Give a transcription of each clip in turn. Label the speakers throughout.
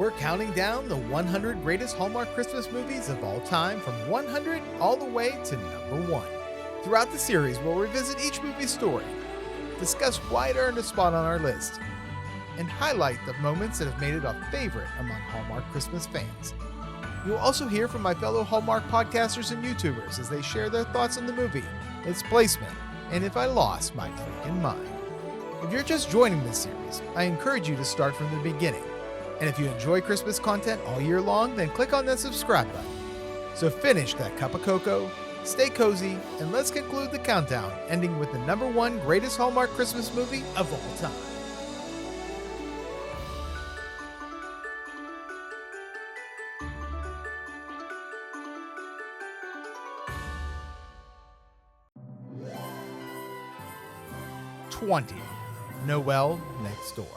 Speaker 1: We're counting down the 100 greatest Hallmark Christmas movies of all time from 100 all the way to number 1. Throughout the series, we'll revisit each movie's story, discuss why it earned a spot on our list, and highlight the moments that have made it a favorite among Hallmark Christmas fans. You'll also hear from my fellow Hallmark podcasters and YouTubers as they share their thoughts on the movie, its placement, and if I lost my freaking mind. If you're just joining this series, I encourage you to start from the beginning. And if you enjoy Christmas content all year long, then click on that subscribe button. So finish that cup of cocoa, stay cozy, and let's conclude the countdown, ending with the number 1 greatest Hallmark Christmas movie of all time. Noelle Next Door.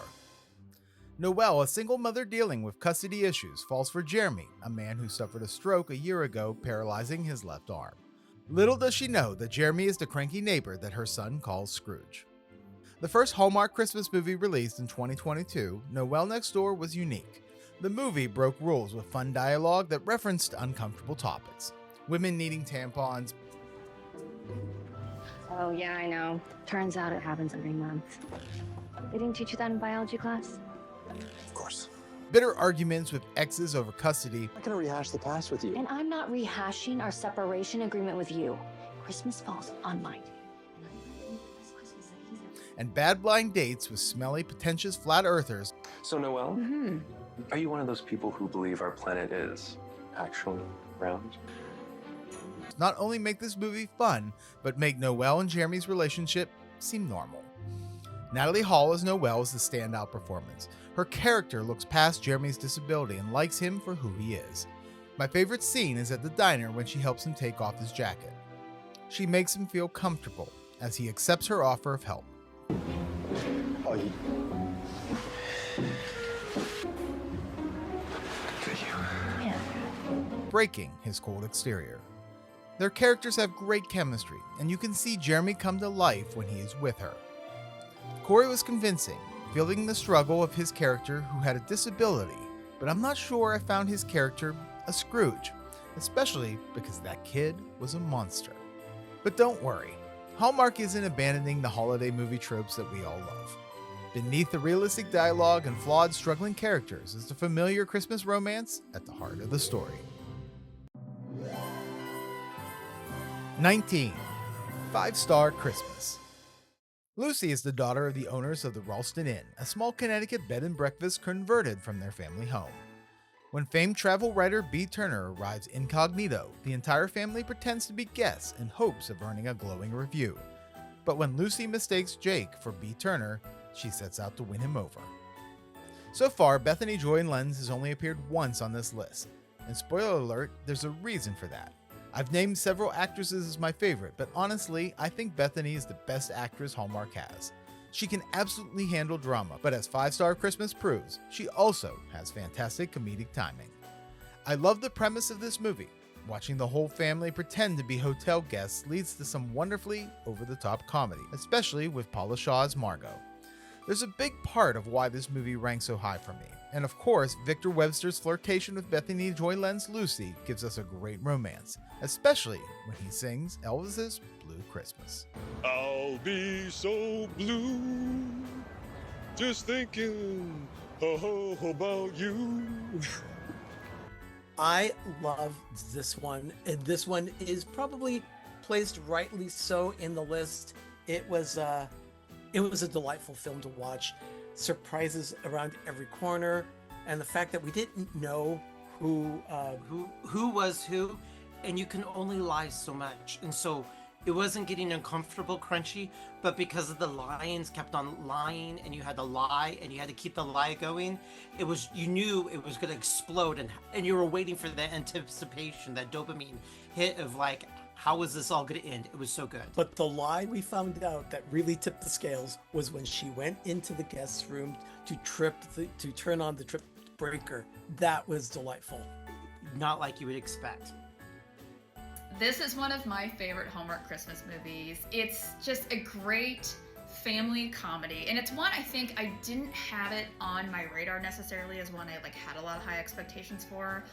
Speaker 1: Noelle, a single mother dealing with custody issues, falls for Jeremy, a man who suffered a stroke a year ago, paralyzing his left arm. Little does she know that Jeremy is the cranky neighbor that her son calls Scrooge. The first Hallmark Christmas movie released in 2022, Noelle Next Door was unique. The movie broke rules with fun dialogue that referenced uncomfortable topics. Women needing tampons.
Speaker 2: Oh, yeah, I know. Turns out it happens every month. They didn't teach you that in biology class?
Speaker 3: Of course.
Speaker 1: Bitter arguments with exes over custody.
Speaker 3: I'm not gonna rehash the past with you.
Speaker 2: And I'm not rehashing our separation agreement with you. Christmas falls on mine.
Speaker 1: And bad blind dates with smelly, pretentious flat earthers.
Speaker 3: So, Noelle, are you one of those people who believe our planet is actually round?
Speaker 1: Not only make this movie fun, but make Noelle and Jeremy's relationship seem normal. Natalie Hall as Noelle is the standout performance. Her character looks past Jeremy's disability and likes him for who he is. My favorite scene is at the diner when she helps him take off his jacket. She makes him feel comfortable as he accepts her offer of help.
Speaker 3: Oh, Thank you.
Speaker 2: Yeah.
Speaker 1: Breaking his cold exterior. Their characters have great chemistry, and you can see Jeremy come to life when he is with her. Corey was convincing, feeling the struggle of his character who had a disability, but I'm not sure I found his character a Scrooge, especially because that kid was a monster. But don't worry, Hallmark isn't abandoning the holiday movie tropes that we all love. Beneath the realistic dialogue and flawed, struggling characters is the familiar Christmas romance at the heart of the story. 19. 5-Star Christmas. Lucy is the daughter of the owners of the Ralston Inn, a small Connecticut bed and breakfast converted from their family home. When famed travel writer B. Turner arrives incognito, the entire family pretends to be guests in hopes of earning a glowing review. But when Lucy mistakes Jake for B. Turner, she sets out to win him over. So far, Bethany Joy Lenz has only appeared once on this list, and spoiler alert, there's a reason for that. I've named several actresses as my favorite, but honestly, I think Bethany is the best actress Hallmark has. She can absolutely handle drama, but as 5-Star Christmas proves, she also has fantastic comedic timing. I love the premise of this movie. Watching the whole family pretend to be hotel guests leads to some wonderfully over-the-top comedy, especially with Paula Shaw's Margot. There's a big part of why this movie ranks so high for me. And of course, Victor Webster's flirtation with Bethany Joy Lenz's Lucy gives us a great romance, especially when he sings Elvis's Blue Christmas.
Speaker 4: I'll be so blue, just thinking about you.
Speaker 5: I love this one, and this one is probably placed rightly so in the list. It was a delightful film to watch. Surprises around every corner, and the fact that we didn't know who
Speaker 6: was who, and you can only lie so much, and so it wasn't getting uncomfortable crunchy, but because of the lions kept on lying and you had to lie and you had to keep the lie going, you knew it was going to explode, and you were waiting for that anticipation, that dopamine hit of like, how is this all going to end? It was so good.
Speaker 5: But the lie we found out that really tipped the scales was when she went into the guest's room to turn on the trip breaker. That was delightful.
Speaker 6: Not like you would expect.
Speaker 7: This is one of my favorite Hallmark Christmas movies. It's just a great family comedy, and it's one I think I didn't have it on my radar necessarily as one I like had a lot of high expectations for,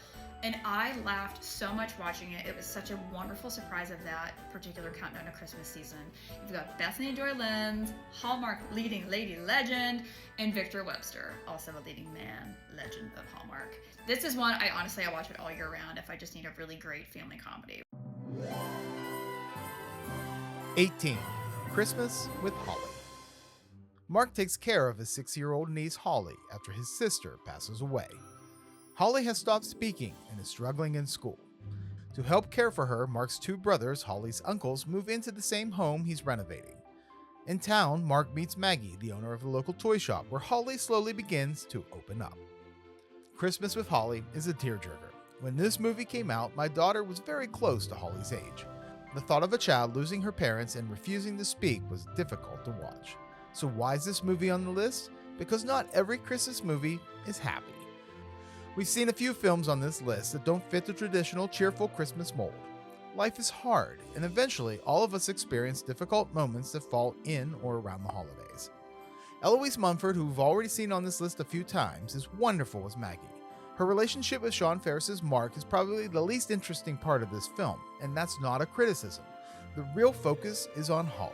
Speaker 7: and I laughed so much watching it. It was such a wonderful surprise of that particular countdown to Christmas season. You've got Bethany Joy Lenz, Hallmark leading lady legend, and Victor Webster, also a leading man legend of Hallmark. This is one I watch it all year round if I just need a really great family comedy.
Speaker 1: 18. Christmas with Holly. Mark takes care of his 6-year-old niece Holly after his sister passes away. Holly has stopped speaking and is struggling in school. To help care for her, Mark's 2 brothers, Holly's uncles, move into the same home he's renovating. In town, Mark meets Maggie, the owner of the local toy shop, where Holly slowly begins to open up. Christmas with Holly is a tearjerker. When this movie came out, my daughter was very close to Holly's age. The thought of a child losing her parents and refusing to speak was difficult to watch. So why is this movie on the list? Because not every Christmas movie is happy. We've seen a few films on this list that don't fit the traditional cheerful Christmas mold. Life is hard, and eventually all of us experience difficult moments that fall in or around the holidays. Eloise Munford, who we've already seen on this list a few times, is wonderful as Maggie. Her relationship with Sean Ferris's Mark is probably the least interesting part of this film, and that's not a criticism. The real focus is on Holly.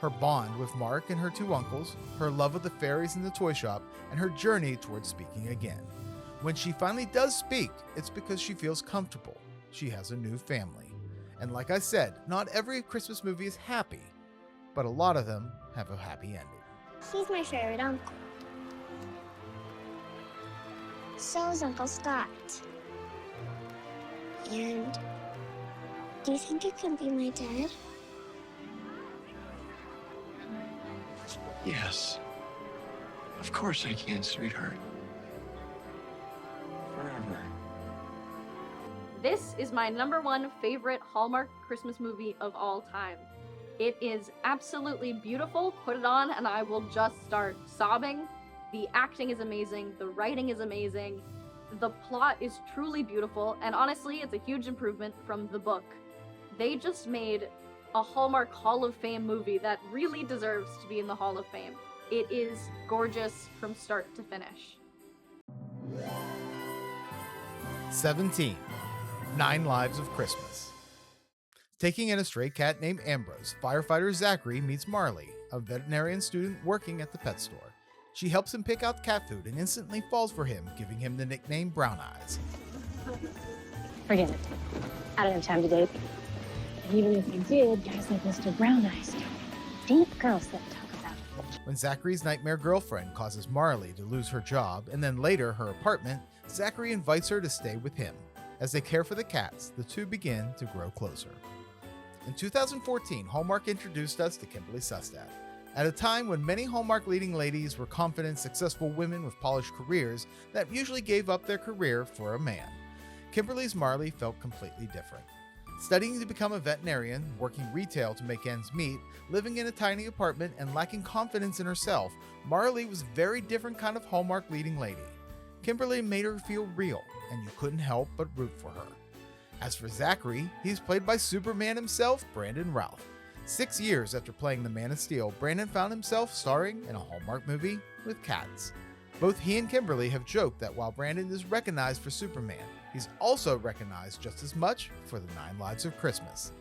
Speaker 1: Her bond with Mark and her 2 uncles, her love of the fairies in the toy shop, and her journey towards speaking again. When she finally does speak, it's because she feels comfortable. She has a new family. And like I said, not every Christmas movie is happy, but a lot of them have a happy ending.
Speaker 8: He's my favorite uncle. So is Uncle Scott. And do you think you can be my dad?
Speaker 3: Yes. Of course I can, sweetheart. Forever.
Speaker 9: This is my #1 favorite Hallmark Christmas movie of all time. It is absolutely beautiful. Put it on and I will just start sobbing. The acting is amazing. The writing is amazing. The plot is truly beautiful. And honestly, it's a huge improvement from the book. They just made a Hallmark Hall of Fame movie that really deserves to be in the Hall of Fame. It is gorgeous from start to finish.
Speaker 1: 17. 9 Lives of Christmas. Taking in a stray cat named Ambrose, firefighter Zachary meets Marley, a veterinarian student working at the pet store. She helps him pick out cat food and instantly falls for him, giving him the nickname Brown Eyes.
Speaker 2: Forget it. I don't have time to date. And even if you did, guys like Mr. Brown Eyes don't. Deep girls that talk about it.
Speaker 1: When Zachary's nightmare girlfriend causes Marley to lose her job and then later her apartment, Zachary invites her to stay with him. As they care for the cats, the 2 begin to grow closer. In 2014, Hallmark introduced us to Kimberly Sustad. At a time when many Hallmark leading ladies were confident, successful women with polished careers that usually gave up their career for a man, Kimberly's Marley felt completely different. Studying to become a veterinarian, working retail to make ends meet, living in a tiny apartment, and lacking confidence in herself, Marley was a very different kind of Hallmark leading lady. Kimberly made her feel real, and you couldn't help but root for her. As for Zachary, he's played by Superman himself, Brandon Routh. 6 years after playing the Man of Steel, Brandon found himself starring in a Hallmark movie with cats. Both he and Kimberly have joked that while Brandon is recognized for Superman, he's also recognized just as much for the 9 Lives of Christmas.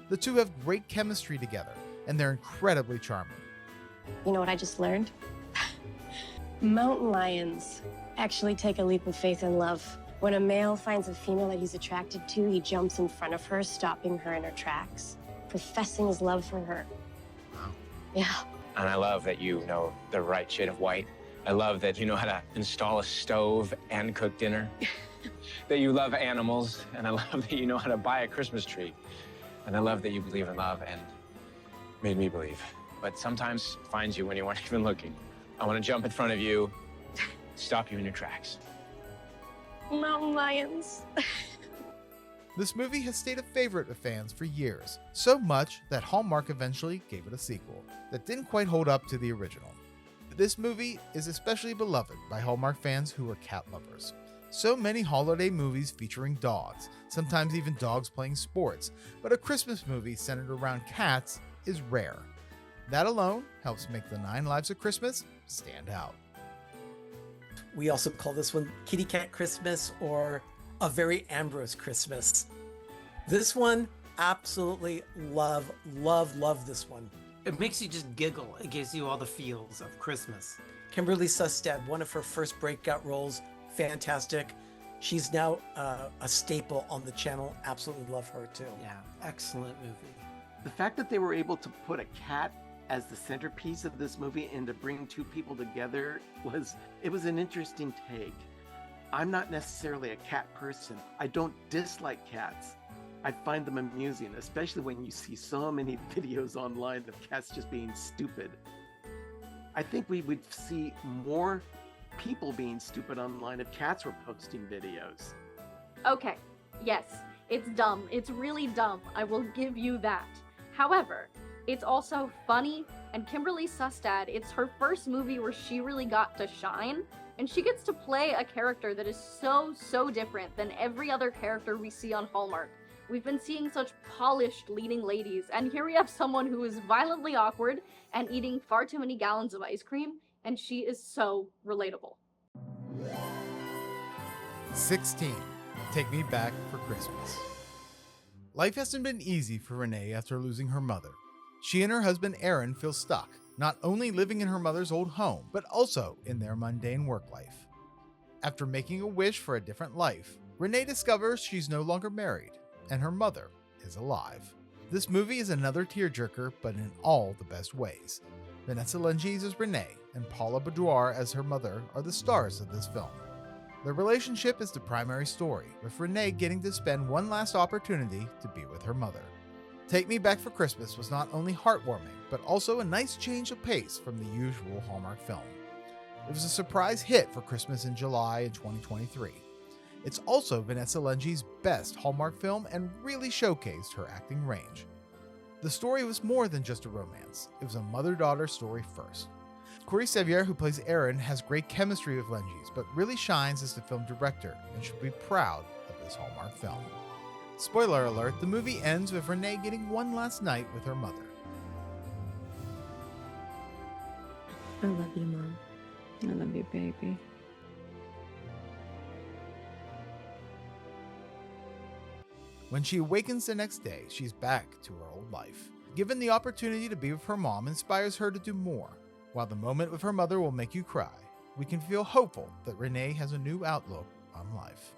Speaker 1: The 2 have great chemistry together, and they're incredibly charming.
Speaker 2: You know what I just learned? Mountain lions actually take a leap of faith and love. When a male finds a female that he's attracted to, he jumps in front of her, stopping her in her tracks, professing his love for her.
Speaker 10: Wow.
Speaker 2: Yeah.
Speaker 10: And I love that you know the right shade of white. I love that you know how to install a stove and cook dinner. That you love animals, and I love that you know how to buy a Christmas tree. And I love that you believe in love and made me believe. But sometimes it finds you when you weren't even looking. I want to jump in front of you, stop you in your tracks.
Speaker 2: Mountain lions.
Speaker 1: This movie has stayed a favorite with fans for years, so much that Hallmark eventually gave it a sequel that didn't quite hold up to the original. This movie is especially beloved by Hallmark fans who are cat lovers. So many holiday movies featuring dogs, sometimes even dogs playing sports, but a Christmas movie centered around cats is rare. That alone helps make the 9 Lives of Christmas stand out.
Speaker 5: We also call this one Kitty Cat Christmas or A Very Ambrose Christmas. This one, absolutely love this one.
Speaker 6: It makes you just giggle. It gives you all the feels of Christmas.
Speaker 5: Kimberly Sustad, one of her first breakout roles, fantastic. She's now a staple on the channel. Absolutely love her too.
Speaker 6: Yeah, excellent movie.
Speaker 11: The fact that they were able to put a cat as the centerpiece of this movie and to bring two people together was an interesting take. I'm not necessarily a cat person. I don't dislike cats. I find them amusing, especially when you see so many videos online of cats just being stupid. I think we would see more people being stupid online if cats were posting videos.
Speaker 9: Okay, yes, it's dumb. It's really dumb. I will give you that. However, it's also funny, and Kimberly Sustad, it's her first movie where she really got to shine, and she gets to play a character that is so different than every other character we see on Hallmark. We've been seeing such polished leading ladies, and here we have someone who is violently awkward and eating far too many gallons of ice cream, and she is so relatable.
Speaker 1: 16. Take Me Back for Christmas. Life hasn't been easy for Renee after losing her mother. She and her husband Aaron feel stuck, not only living in her mother's old home, but also in their mundane work life. After making a wish for a different life, Renee discovers she's no longer married, and her mother is alive. This movie is another tearjerker, but in all the best ways. Vanessa Lengies as Renee and Paula Boudoir as her mother are the stars of this film. Their relationship is the primary story, with Renee getting to spend one last opportunity to be with her mother. Take Me Back for Christmas was not only heartwarming, but also a nice change of pace from the usual Hallmark film. It was a surprise hit for Christmas in July in 2023. It's also Vanessa Lengies' best Hallmark film and really showcased her acting range. The story was more than just a romance. It was a mother-daughter story first. Corey Sevier, who plays Aaron, has great chemistry with Lengies, but really shines as the film director and should be proud of this Hallmark film. Spoiler alert, the movie ends with Renee getting one last night with her mother.
Speaker 12: I love you, Mom. I love you, baby.
Speaker 1: When she awakens the next day, she's back to her old life. Given the opportunity to be with her mom inspires her to do more. While the moment with her mother will make you cry, we can feel hopeful that Renee has a new outlook on life.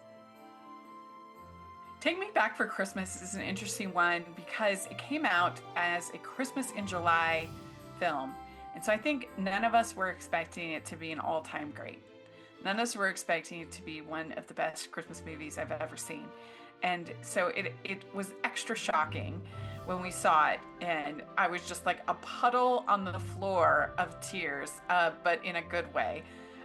Speaker 13: Take Me Back for Christmas is an interesting one because it came out as a Christmas in July film. And so I think none of us were expecting it to be an all-time great. None of us were expecting it to be one of the best Christmas movies I've ever seen. And so it was extra shocking when we saw it, and I was just like a puddle on the floor of tears, but in a good way.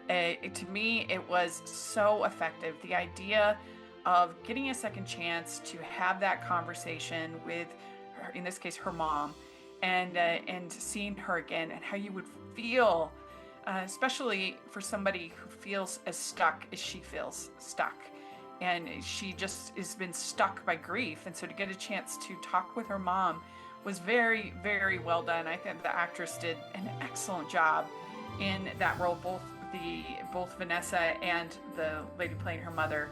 Speaker 13: To me, it was so effective. The idea of getting a second chance to have that conversation with her, in this case, her mom, and seeing her again, and how you would feel, especially for somebody who feels as stuck as she feels stuck. And she just has been stuck by grief. And so to get a chance to talk with her mom was very, very well done. I think the actress did an excellent job in that role, both Vanessa and the lady playing her mother.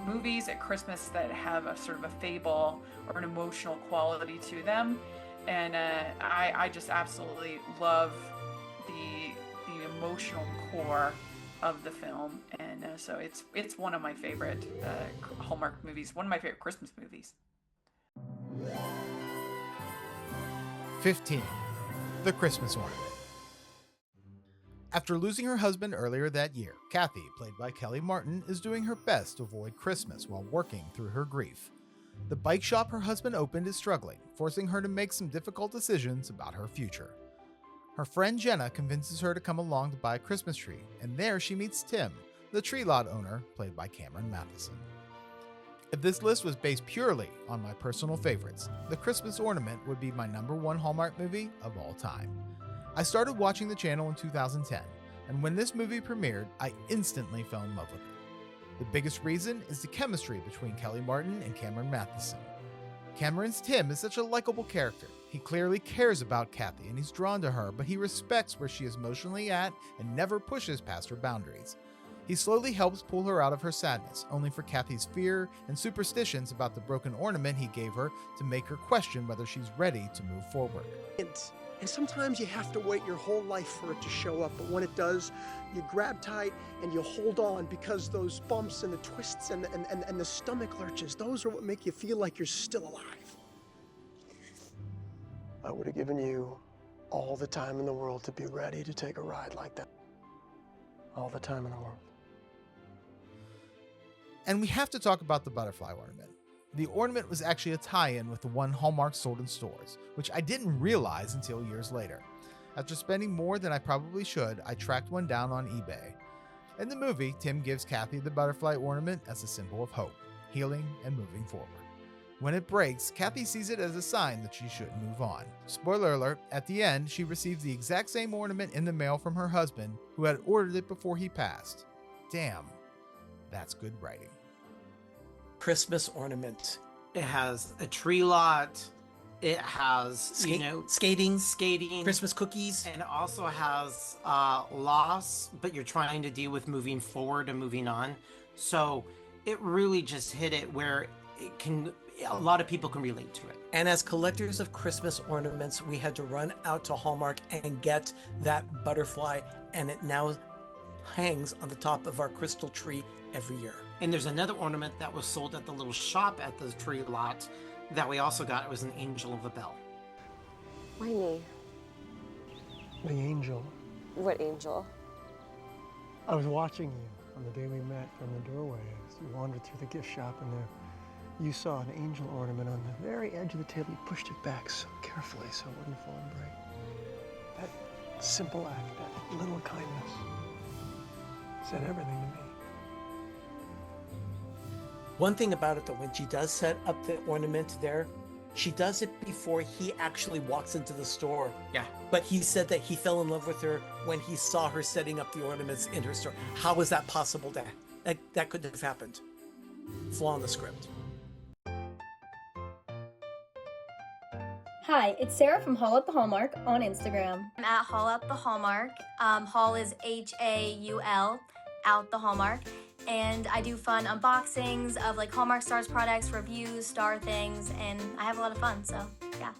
Speaker 13: Movies at Christmas that have a sort of a fable or an emotional quality to them. And I just absolutely love the emotional core of the film, and so it's one of my favorite Hallmark movies, one of my favorite Christmas movies.
Speaker 1: 15. The Christmas Ornament. After losing her husband earlier that year, Kathy, played by Kelly Martin, is doing her best to avoid Christmas while working through her grief. The bike shop her husband opened is struggling, forcing her to make some difficult decisions about her future. Her friend Jenna convinces her to come along to buy a Christmas tree, and there she meets Tim, the tree lot owner, played by Cameron Matheson. If this list was based purely on my personal favorites, The Christmas Ornament would be my #1 Hallmark movie of all time. I started watching the channel in 2010, and when this movie premiered, I instantly fell in love with it. The biggest reason is the chemistry between Kelly Martin and Cameron Matheson. Cameron's Tim is such a likable character, He clearly cares about Kathy and he's drawn to her, but he respects where she is emotionally at and never pushes past her boundaries. He slowly helps pull her out of her sadness, only for Kathy's fear and superstitions about the broken ornament he gave her to make her question whether she's ready to move forward.
Speaker 14: And sometimes you have to wait your whole life for it to show up, but when it does, you grab tight and you hold on, because those bumps and the twists and the stomach lurches, those are what make you feel like you're still alive. I would have given you all the time in the world to be ready to take a ride like that. All the time in the world.
Speaker 1: And we have to talk about the butterfly ornament. The ornament was actually a tie-in with the one Hallmark sold in stores, which I didn't realize until years later. After spending more than I probably should, I tracked one down on eBay. In the movie, Tim gives Kathy the butterfly ornament as a symbol of hope, healing, and moving forward. When it breaks, Kathy sees it as a sign that she shouldn't move on. Spoiler alert, at the end, she receives the exact same ornament in the mail from her husband, who had ordered it before he passed. Damn, that's good writing.
Speaker 5: Christmas ornament.
Speaker 6: It has a tree lot. It has,
Speaker 5: skating, Christmas cookies.
Speaker 6: And it also has loss, but you're trying to deal with moving forward and moving on. So it really just hit it where a lot of people can relate to it.
Speaker 5: And as collectors of Christmas ornaments, we had to run out to Hallmark and get that butterfly, and it now hangs on the top of our crystal tree every year.
Speaker 6: And there's another ornament that was sold at the little shop at the tree lot that we also got. It was an angel of the bell.
Speaker 15: Why me?
Speaker 14: The angel.
Speaker 15: What angel?
Speaker 14: I was watching you on the day we met from the doorway as you wandered through the gift shop, and there you saw an angel ornament on the very edge of the table. You pushed it back so carefully so it wouldn't fall and break. That simple act, that little kindness, said everything to me.
Speaker 5: One thing about it, though, when she does set up the ornament there, she does it before he actually walks into the store.
Speaker 6: Yeah.
Speaker 5: But he said that he fell in love with her when he saw her setting up the ornaments in her store. How was that possible? That couldn't have happened. Flaw in the script.
Speaker 16: Hi, it's Sarah from Haul at the Hallmark on Instagram.
Speaker 17: I'm at Haul at the Hallmark. Haul is Haul, out the Hallmark. And I do fun unboxings of like Hallmark Stars products, reviews, star things, and I have a lot of fun, so yeah.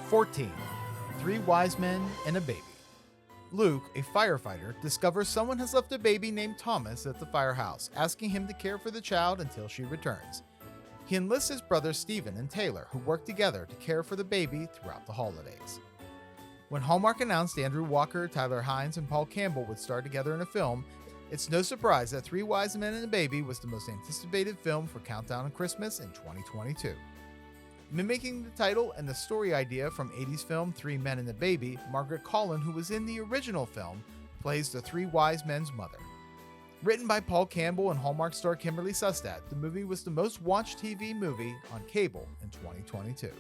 Speaker 1: "14. 3 wise men and a baby." Luke, a firefighter, discovers someone has left a baby named Thomas at the firehouse, asking him to care for the child until she returns. He enlists his brothers Stephen and Taylor, who work together to care for the baby throughout the holidays. When Hallmark announced Andrew Walker, Tyler Hines, and Paul Campbell would star together in a film, it's no surprise that 3 Wise Men and a Baby was the most anticipated film for Countdown to Christmas in 2022. Mimicking the title and the story idea from 80s film 3 Men and a Baby, Margaret Collin, who was in the original film, plays the 3 Wise Men's mother. Written by Paul Campbell and Hallmark star Kimberly Sustad, the movie was the most watched TV movie on cable in 2022.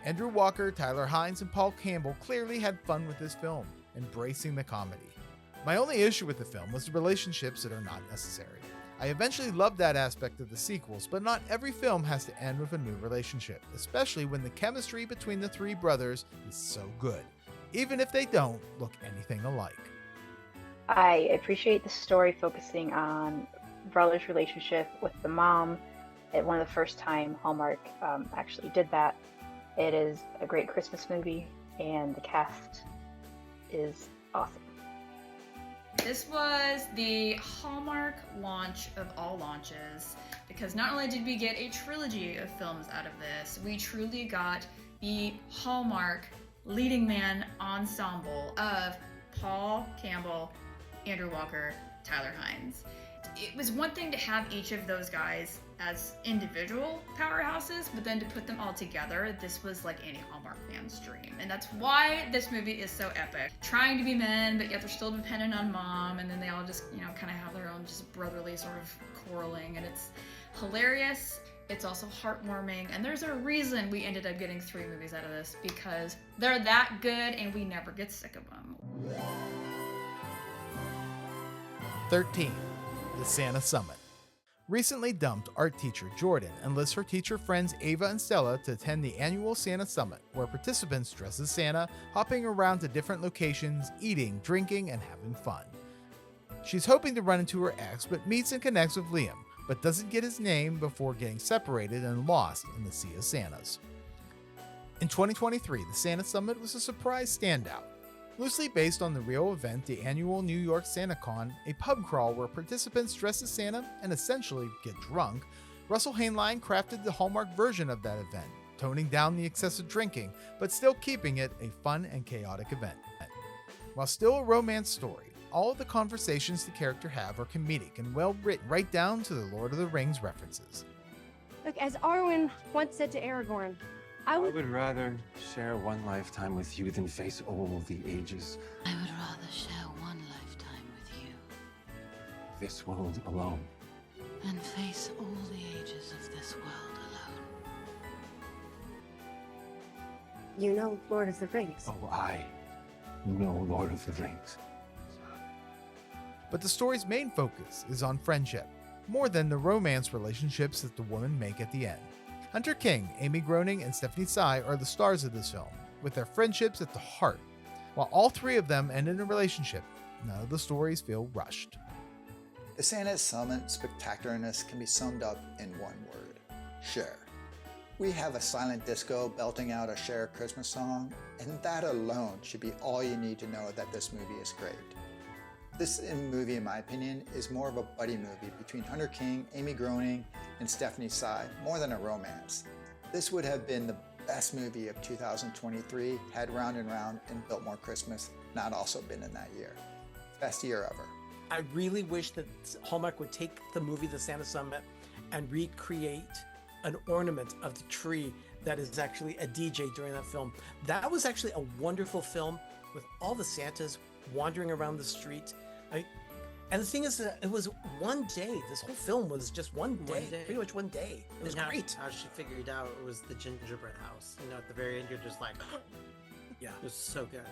Speaker 1: Andrew Walker, Tyler Hines, and Paul Campbell clearly had fun with this film, embracing the comedy. My only issue with the film was the relationships that are not necessary. I eventually loved that aspect of the sequels, but not every film has to end with a new relationship, especially when the chemistry between the 3 brothers is so good, even if they don't look anything alike.
Speaker 18: I appreciate the story focusing on brother's relationship with the mom. It one of the first time Hallmark actually did that. It is a great Christmas movie, and the cast is awesome.
Speaker 7: This was the Hallmark launch of all launches, because not only did we get a trilogy of films out of this, we truly got the Hallmark leading man ensemble of Paul Campbell, Andrew Walker, Tyler Hines. It was one thing to have each of those guys as individual powerhouses, but then to put them all together, this was like any Hallmark fan's dream. And that's why this movie is so epic. Trying to be men, but yet they're still dependent on mom, and then they all just, kind of have their own just brotherly sort of quarreling, and it's hilarious. It's also heartwarming, and there's a reason we ended up getting 3 movies out of this, because they're that good and we never get sick of them.
Speaker 1: 13. The Santa Summit. Recently dumped art teacher Jordan enlists her teacher friends Ava and Stella to attend the annual Santa Summit, where participants dress as Santa, hopping around to different locations, eating, drinking, and having fun. She's hoping to run into her ex, but meets and connects with Liam, but doesn't get his name before getting separated and lost in the sea of Santas. In 2023, the Santa Summit was a surprise standout. Loosely based on the real event, the annual New York SantaCon, a pub crawl where participants dress as Santa and essentially get drunk, Russell Hainline crafted the Hallmark version of that event, toning down the excessive drinking, but still keeping it a fun and chaotic event. While still a romance story, all of the conversations the characters have are comedic and well written, right down to the Lord of the Rings references.
Speaker 2: Look, as Arwen once said to Aragorn, I would
Speaker 3: rather share one lifetime with you than face all the ages.
Speaker 19: I would rather share one lifetime with you
Speaker 3: This world alone.
Speaker 19: and face all the ages of this world alone.
Speaker 2: You know Lord of the Rings.
Speaker 3: Oh, I know Lord of the Rings.
Speaker 1: But the story's main focus is on friendship, more than the romance relationships that the women make at the end. Hunter King, Amy Groening, and Stephanie Sy are the stars of this film, with their friendships at the heart. While all three of them end in a relationship, none of the stories feel rushed.
Speaker 20: The Santa Summit spectacularness can be summed up in one word: Cher. We have a silent disco belting out a Cher Christmas song, and that alone should be all you need to know that this movie is great. This movie, in my opinion, is more of a buddy movie between Hunter King, Amy Groening, and Stephanie Sy, more than a romance. This would have been the best movie of 2023 had Round and Round and Biltmore Christmas not also been in that year. Best year ever.
Speaker 5: I really wish that Hallmark would take the movie The Santa Summit and recreate an ornament of the tree that is actually a DJ during that film. That was actually a wonderful film with all the Santas wandering around the street. And the thing is that it was one day. This whole film was just one day. Pretty much one day. It was great.
Speaker 6: How she figured out it was the gingerbread house. You know, at the very end, you're just like, yeah, it was so good.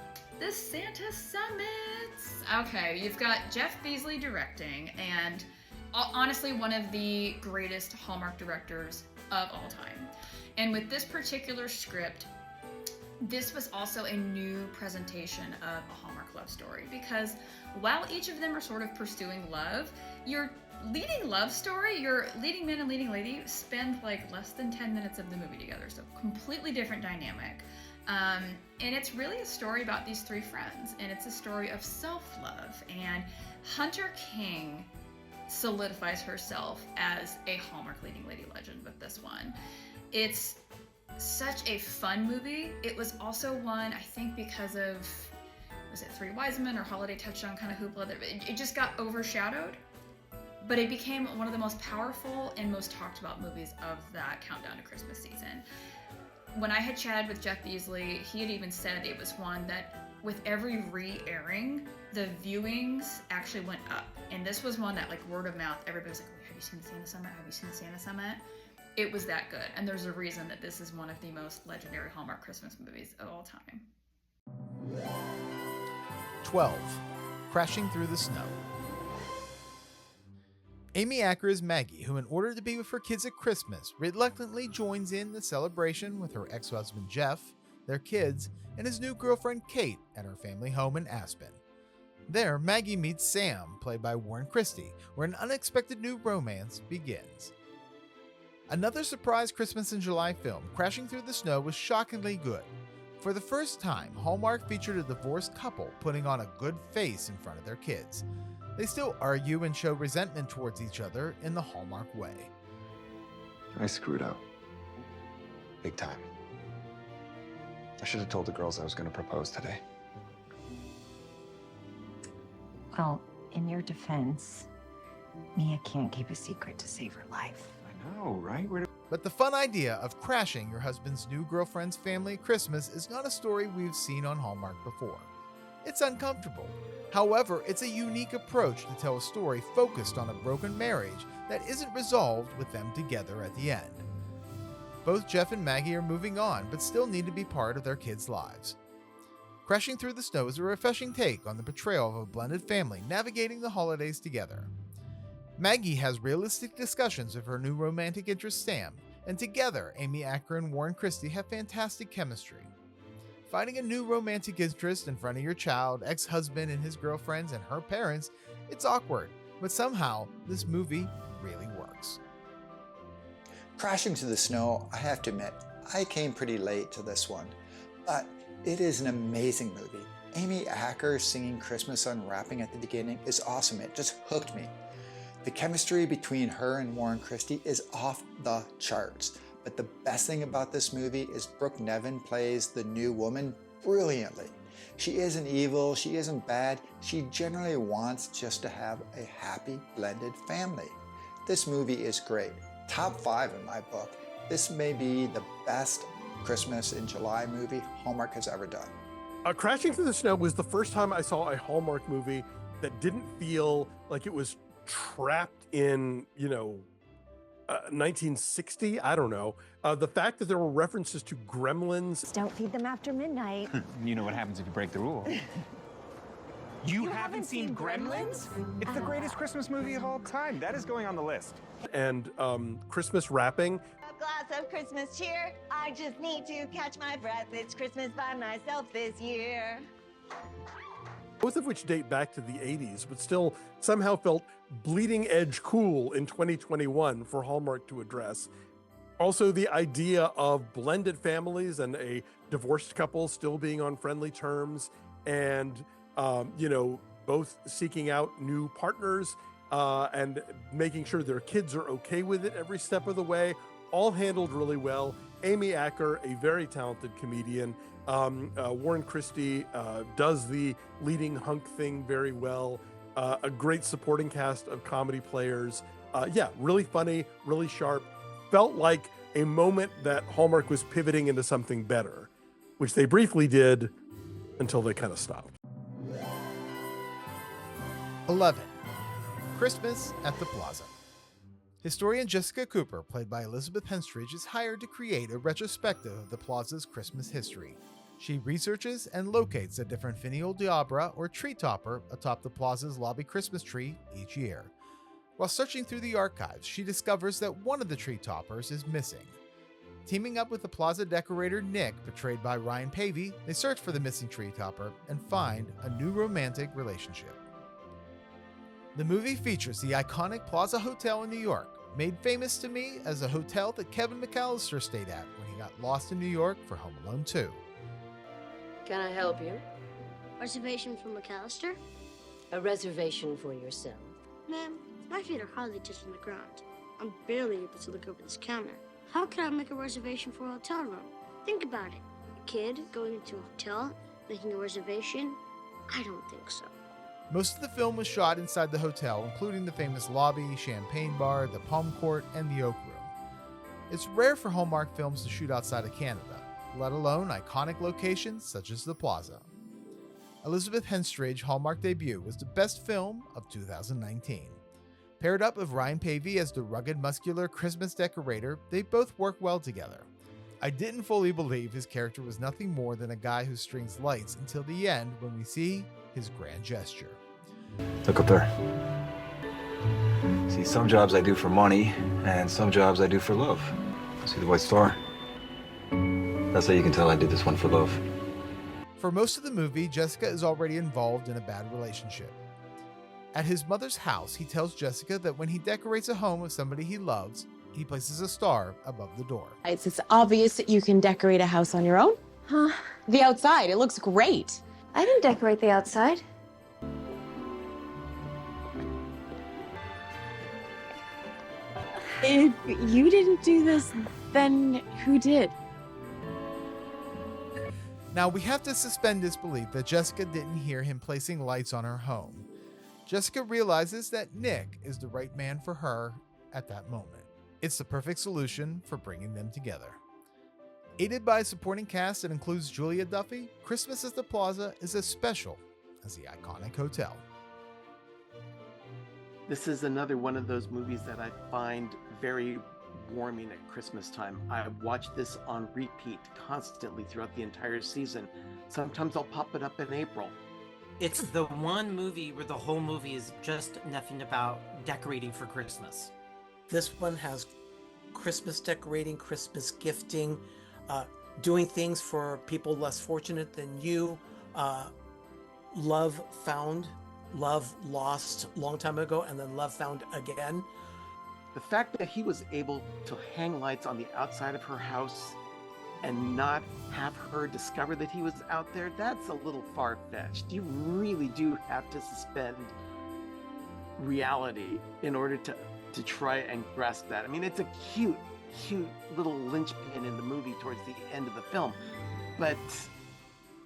Speaker 7: The Santa Summits. Okay, you've got Jeff Beasley directing, and honestly, one of the greatest Hallmark directors of all time. And with this particular script, this was also a new presentation of a Hallmark love story, because while each of them are sort of pursuing love, your leading love story, your leading man and leading lady spend like less than 10 minutes of the movie together. So completely different dynamic. And it's really a story about these three friends, and it's a story of self-love. And Hunter King solidifies herself as a Hallmark leading lady legend with this one. It's such a fun movie. It was also one, I think, because of, was it Three Wise Men or Holiday Touchdown kind of hoopla, that it just got overshadowed, but it became one of the most powerful and most talked about movies of that countdown to Christmas season. When I had chatted with Jeff Beasley, he had even said it was one that with every re-airing, the viewings actually went up. And this was one that, like, word of mouth, everybody was like, have you seen the Santa Summit? Have you seen the Santa Summit? It was that good. And there's a reason that this is one of the most legendary Hallmark Christmas movies of all time.
Speaker 1: 12. Crashing Through the Snow. Amy Acker is Maggie, who in order to be with her kids at Christmas, reluctantly joins in the celebration with her ex-husband Jeff, their kids, and his new girlfriend Kate at her family home in Aspen. There, Maggie meets Sam, played by Warren Christie, where an unexpected new romance begins. Another surprise Christmas in July film, Crashing Through the Snow, was shockingly good. For the first time, Hallmark featured a divorced couple putting on a good face in front of their kids. They still argue and show resentment towards each other in the Hallmark way.
Speaker 3: I screwed up. Big time. I should have told the girls I was going to propose today.
Speaker 21: Well, in your defense, Mia can't keep a secret to save her life.
Speaker 3: I know, right?
Speaker 1: But the fun idea of crashing your husband's new girlfriend's family at Christmas is not a story we've seen on Hallmark before. It's uncomfortable. However, it's a unique approach to tell a story focused on a broken marriage that isn't resolved with them together at the end. Both Jeff and Maggie are moving on, but still need to be part of their kids' lives. Crashing Through the Snow is a refreshing take on the portrayal of a blended family navigating the holidays together. Maggie has realistic discussions with her new romantic interest Sam, and together Amy Acker and Warren Christie have fantastic chemistry. Finding a new romantic interest in front of your child, ex-husband and his girlfriends and her parents, it's awkward, but somehow this movie really works.
Speaker 20: Crashing Through the Snow, I have to admit, I came pretty late to this one, but it is an amazing movie. Amy Acker singing Christmas Unwrapping at the beginning is awesome. It just hooked me. The chemistry between her and Warren Christie is off the charts. But the best thing about this movie is Brooke Nevin plays the new woman brilliantly. She isn't evil, she isn't bad, she generally wants just to have a happy, blended family. This movie is great. Top 5 in my book. This may be the best Christmas in July movie Hallmark has ever done.
Speaker 4: Crashing Through the Snow was the first time I saw a Hallmark movie that didn't feel like it was trapped in, 1960. I don't know. The fact that there were references to gremlins.
Speaker 21: Don't feed them after midnight.
Speaker 10: You know what happens if you break the rule.
Speaker 22: You haven't seen Gremlins? It's the greatest Christmas movie of all time. That is going on the list.
Speaker 4: And Christmas wrapping.
Speaker 23: A glass of Christmas cheer. I just need to catch my breath. It's Christmas by myself this year.
Speaker 4: Both of which date back to the 80s, but still somehow felt bleeding edge cool in 2021 for Hallmark to address. Also, the idea of blended families and a divorced couple still being on friendly terms, and both seeking out new partners and making sure their kids are okay with it every step of the way, all handled really well. Amy Acker, a very talented comedian. Warren Christie does the leading hunk thing very well. A great supporting cast of comedy players. Really funny, really sharp. Felt like a moment that Hallmark was pivoting into something better, which they briefly did until they kind of stopped.
Speaker 1: 11. Christmas at the Plaza. Historian Jessica Cooper, played by Elizabeth Henstridge, is hired to create a retrospective of the Plaza's Christmas history. She researches and locates a different finial d'arbor or tree topper atop the Plaza's lobby Christmas tree each year. While searching through the archives, she discovers that one of the tree toppers is missing. Teaming up with the Plaza decorator Nick, portrayed by Ryan Pavey, they search for the missing tree topper and find a new romantic relationship. The movie features the iconic Plaza Hotel in New York, made famous to me as a hotel that Kevin McAllister stayed at when he got lost in New York for Home Alone 2.
Speaker 24: Can I help you?
Speaker 8: Reservation for McAllister?
Speaker 24: A reservation for yourself.
Speaker 8: Ma'am, my feet are hardly touching the ground. I'm barely able to look over this counter. How can I make a reservation for a hotel room? Think about it. A kid going into a hotel, making a reservation? I don't think so.
Speaker 1: Most of the film was shot inside the hotel, including the famous lobby, champagne bar, the palm court, and the oak room. It's rare for Hallmark films to shoot outside of Canada, let alone iconic locations such as the Plaza. Elizabeth Henstridge's Hallmark debut was the best film of 2019. Paired up with Ryan Pavey as the rugged, muscular Christmas decorator, they both work well together. I didn't fully believe his character was nothing more than a guy who strings lights until the end when we see his grand gesture.
Speaker 3: Look up there. See, some jobs I do for money, and some jobs I do for love. See the white star? That's how you can tell I did this one for love.
Speaker 1: For most of the movie, Jessica is already involved in a bad relationship. At his mother's house, he tells Jessica that when he decorates a home of somebody he loves, he places a star above the door.
Speaker 25: It's obvious that you can decorate a house on your own. Huh? The outside, it looks great.
Speaker 2: I didn't decorate the outside.
Speaker 25: If you didn't do this, then who did?
Speaker 1: Now we have to suspend disbelief that Jessica didn't hear him placing lights on her home. Jessica realizes that Nick is the right man for her at that moment. It's the perfect solution for bringing them together. Aided by a supporting cast that includes Julia Duffy, Christmas at the Plaza is as special as the iconic hotel.
Speaker 11: This is another one of those movies that I find very heartwarming at Christmas time. I watch this on repeat constantly throughout the entire season. Sometimes I'll pop it up in April.
Speaker 6: It's the one movie where the whole movie is just nothing about decorating for Christmas.
Speaker 5: This one has Christmas decorating, Christmas gifting, doing things for people less fortunate than you, love found, love lost long time ago, and then love found again.
Speaker 11: The fact that he was able to hang lights on the outside of her house and not have her discover that he was out there, that's a little far-fetched. You really do have to suspend reality in order to try and grasp that. I mean, it's a cute little linchpin in the movie towards the end of the film, but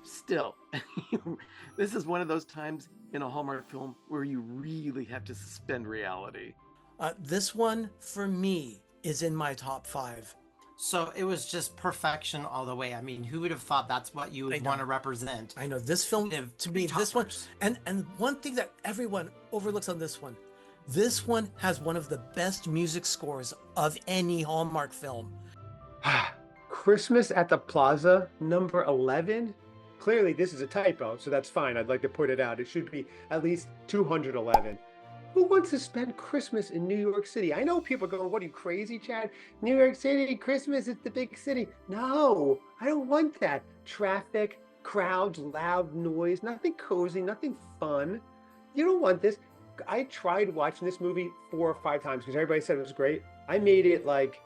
Speaker 11: still, this is one of those times in a Hallmark film where you really have to suspend reality.
Speaker 5: This one, for me, is in my top 5.
Speaker 6: So it was just perfection all the way. I mean, who would have thought that's what you would want to represent?
Speaker 5: I know this film, to me, this one, and one thing that everyone overlooks on this one has one of the best music scores of any Hallmark film.
Speaker 9: Christmas at the Plaza, number 11. Clearly, this is a typo, so that's fine. I'd like to point it out. It should be at least 211. Who wants to spend Christmas in New York City? I know people are going, what are you, crazy, Chad? New York City, Christmas, it's the big city. No, I don't want that. Traffic, crowds, loud noise, nothing cozy, nothing fun. You don't want this. I tried watching this movie 4 or 5 times because everybody said it was great. I made it like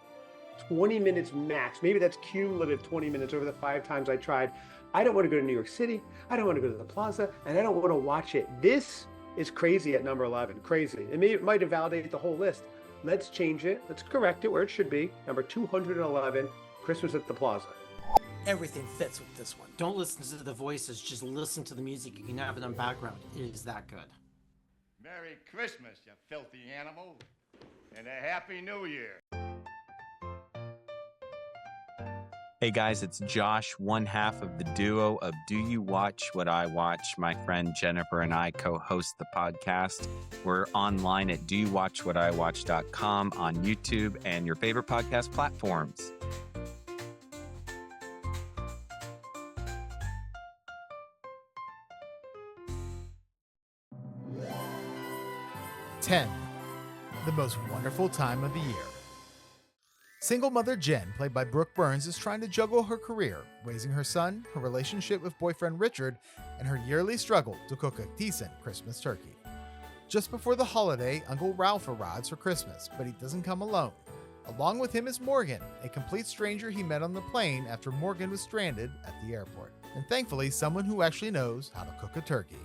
Speaker 9: 20 minutes max. Maybe that's cumulative 20 minutes over the 5 times I tried. I don't want to go to New York City. I don't want to go to the Plaza, and I don't want to watch it. This is crazy at number 11. Crazy. It might invalidate the whole list. Let's change it. Let's correct it where it should be. Number 211, Christmas at the Plaza.
Speaker 5: Everything fits with this one.
Speaker 6: Don't listen to the voices, just listen to the music. You can have it on background. It is that good.
Speaker 12: Merry Christmas, you filthy animal, and a Happy New Year.
Speaker 13: Hey guys, it's Josh, one half of the duo of Do You Watch What I Watch? My friend Jennifer and I co-host the podcast. We're online at doyouwatchwhatiwatch.com, on YouTube, and your favorite podcast platforms.
Speaker 1: The most wonderful time of the year. Single mother Jen, played by Brooke Burns, is trying to juggle her career, raising her son, her relationship with boyfriend Richard, and her yearly struggle to cook a decent Christmas turkey. Just before the holiday, Uncle Ralph arrives for Christmas, but he doesn't come alone. Along with him is Morgan, a complete stranger he met on the plane after Morgan was stranded at the airport, and thankfully someone who actually knows how to cook a turkey.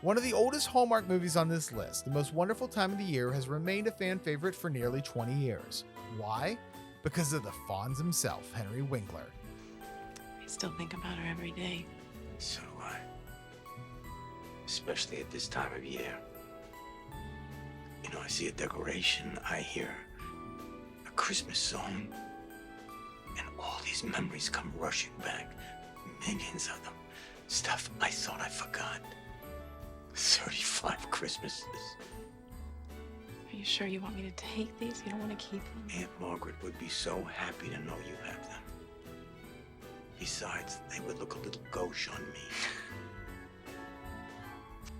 Speaker 1: One of the oldest Hallmark movies on this list, The Most Wonderful Time of the Year, has remained a fan favorite for nearly 20 years. Why? Because of the Fonz himself, Henry Winkler.
Speaker 19: I still think about her every day.
Speaker 14: So do I. Especially at this time of year. You know, I see a decoration, I hear a Christmas song, and all these memories come rushing back. Millions of them. Stuff I thought I forgot. 35 Christmases.
Speaker 19: Are you sure you want me to take these? You don't want to keep them?
Speaker 14: Aunt Margaret would be so happy to know you have them. Besides, they would look a little gauche on me.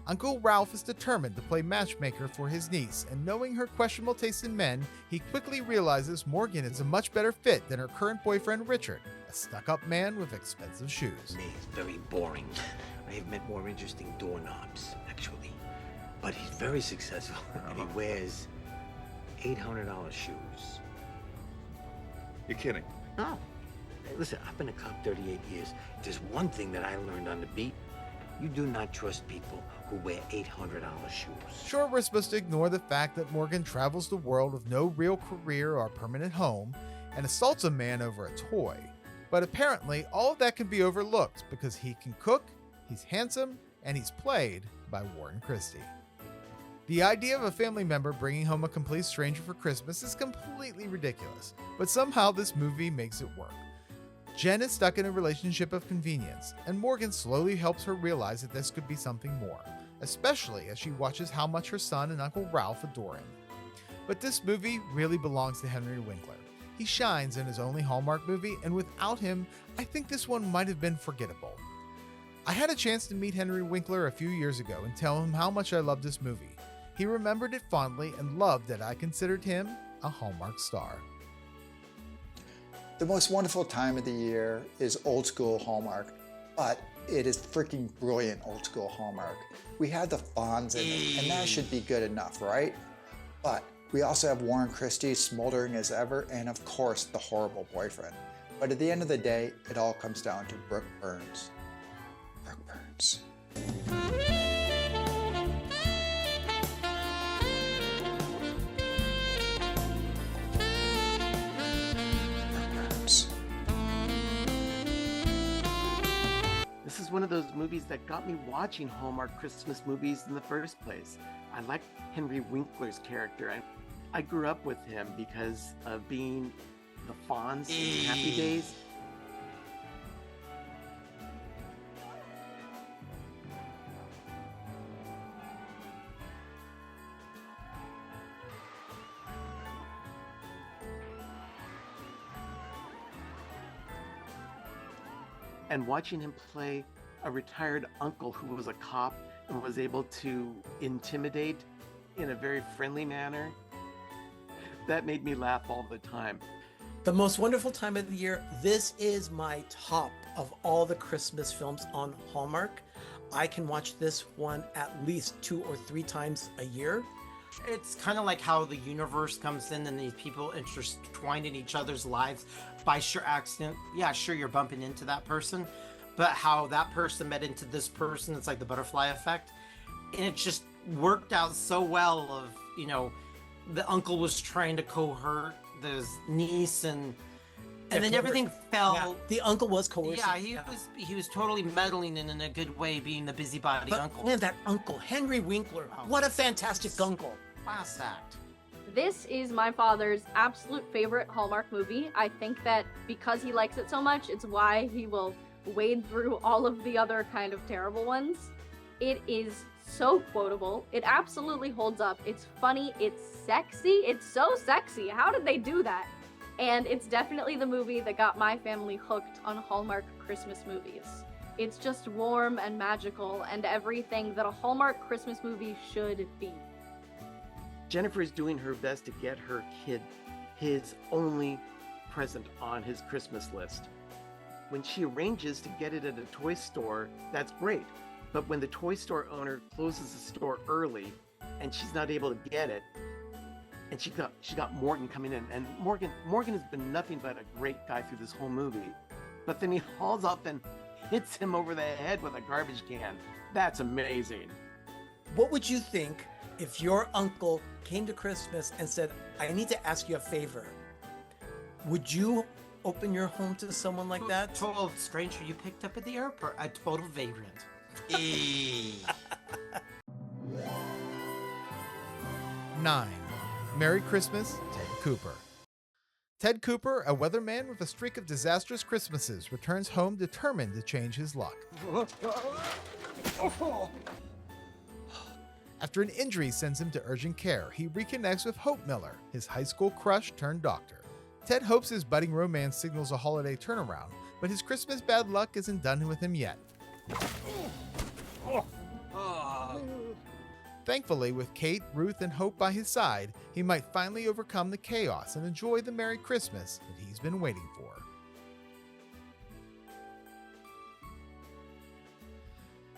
Speaker 1: Uncle Ralph is determined to play matchmaker for his niece, and knowing her questionable taste in men, he quickly realizes Morgan is a much better fit than her current boyfriend Richard, a stuck-up man with expensive shoes.
Speaker 14: Me, it's very boring. I have met more interesting doorknobs, actually. But he's very successful, and he wears $800 shoes.
Speaker 12: You're kidding.
Speaker 14: No. Hey, listen, I've been a cop 38 years. If there's one thing that I learned on the beat, you do not trust people who wear $800 shoes.
Speaker 1: Sure, we're supposed to ignore the fact that Morgan travels the world with no real career or permanent home and assaults a man over a toy. But apparently, all of that can be overlooked because he can cook, he's handsome, and he's played by Warren Christie. The idea of a family member bringing home a complete stranger for Christmas is completely ridiculous, but somehow this movie makes it work. Jen is stuck in a relationship of convenience, and Morgan slowly helps her realize that this could be something more, especially as she watches how much her son and Uncle Ralph adore him. But this movie really belongs to Henry Winkler. He shines in his only Hallmark movie, and without him, I think this one might have been forgettable. I had a chance to meet Henry Winkler a few years ago and tell him how much I loved this movie. He remembered it fondly and loved that I considered him a Hallmark star.
Speaker 20: The most wonderful time of the year is old school Hallmark, but it is freaking brilliant old school Hallmark. We have the Fonz in it, and that should be good enough, right? But we also have Warren Christie smoldering as ever, and of course, the horrible boyfriend. But at the end of the day, it all comes down to Brooke Burns. Brooke Burns.
Speaker 11: This is one of those movies that got me watching Hallmark Christmas movies in the first place. I liked Henry Winkler's character. I grew up with him because of being the Fonz in Happy Days. And watching him play a retired uncle who was a cop and was able to intimidate in a very friendly manner, that made me laugh all the time.
Speaker 5: The most wonderful time of the year. This is my top of all the Christmas films on Hallmark. I can watch this one at least 2 or 3 times a year.
Speaker 6: It's kind of like how the universe comes in and these people intertwined in each other's lives by sheer accident. Yeah, sure, you're bumping into that person, but how that person met into this person, it's like the butterfly effect. And it just worked out so well of, you know, the uncle was trying to cohort his niece and then everything fell.
Speaker 5: Yeah, the uncle was coercive.
Speaker 6: Yeah, he was totally meddling and in a good way, being the busybody uncle.
Speaker 5: Man, that uncle, Henry Winkler, what a fantastic uncle.
Speaker 6: Class act.
Speaker 7: This is my father's absolute favorite Hallmark movie. I think that because he likes it so much, it's why he will wade through all of the other kind of terrible ones. It is so quotable. It absolutely holds up. It's funny. It's sexy. It's so sexy. How did they do that? And it's definitely the movie that got my family hooked on Hallmark Christmas movies. It's just warm and magical and everything that a Hallmark Christmas movie should be.
Speaker 11: Jennifer is doing her best to get her kid his only present on his Christmas list. When she arranges to get it at a toy store, that's great. But when the toy store owner closes the store early and she's not able to get it, and she got Morgan coming in, and Morgan has been nothing but a great guy through this whole movie. But then he hauls up and hits him over the head with a garbage can. That's amazing.
Speaker 5: What would you think if your uncle came to Christmas and said, I need to ask you a favor? Would you open your home to someone like that?
Speaker 6: Total stranger you picked up at the airport. A total vagrant.
Speaker 1: 9. Merry Christmas, Ted Cooper. Ted Cooper, a weatherman with a streak of disastrous Christmases, returns home determined to change his luck. After an injury sends him to urgent care, he reconnects with Hope Miller, his high school crush turned doctor. Ted hopes his budding romance signals a holiday turnaround, but his Christmas bad luck isn't done with him yet. Thankfully, with Kate, Ruth, and Hope by his side, he might finally overcome the chaos and enjoy the Merry Christmas that he's been waiting for.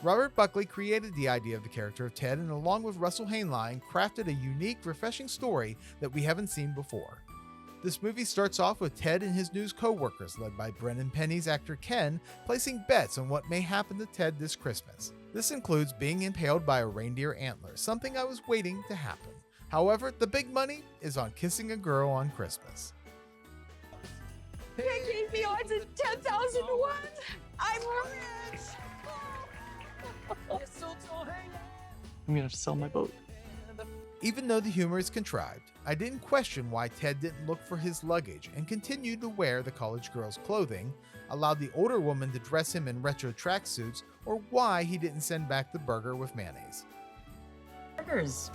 Speaker 1: Robert Buckley created the idea of the character of Ted and along with Russell Hainline crafted a unique, refreshing story that we haven't seen before. This movie starts off with Ted and his news co-workers, led by Brennan Penny's actor Ken, placing bets on what may happen to Ted this Christmas. This includes being impaled by a reindeer antler, something I was waiting to happen. However, the big money is on kissing a girl on Christmas.
Speaker 19: They gave me odds at 10,000 to 1. I'm rich.
Speaker 15: I'm gonna sell my boat.
Speaker 1: Even though the humor is contrived, I didn't question why Ted didn't look for his luggage and continued to wear the college girl's clothing, allowed the older woman to dress him in retro tracksuits, or why he didn't send back the burger with mayonnaise.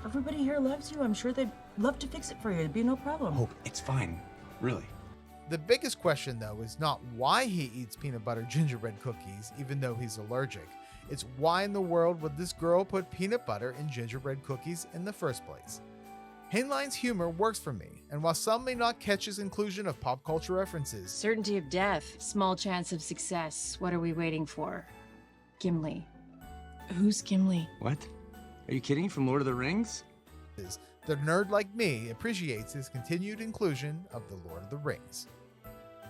Speaker 16: Everybody here loves you. I'm sure they'd love to fix it for you. It'd be no problem.
Speaker 3: Oh, it's fine. Really.
Speaker 1: The biggest question, though, is not why he eats peanut butter gingerbread cookies, even though he's allergic. It's why in the world would this girl put peanut butter in gingerbread cookies in the first place? Hainline's humor works for me, and while some may not catch his inclusion of pop culture references,
Speaker 10: Certainty of death, small chance of success. What are we waiting for? Gimli. Who's Gimli?
Speaker 16: What? Are you kidding? From Lord of the Rings?
Speaker 1: the nerd like me appreciates his continued inclusion of the Lord of the Rings.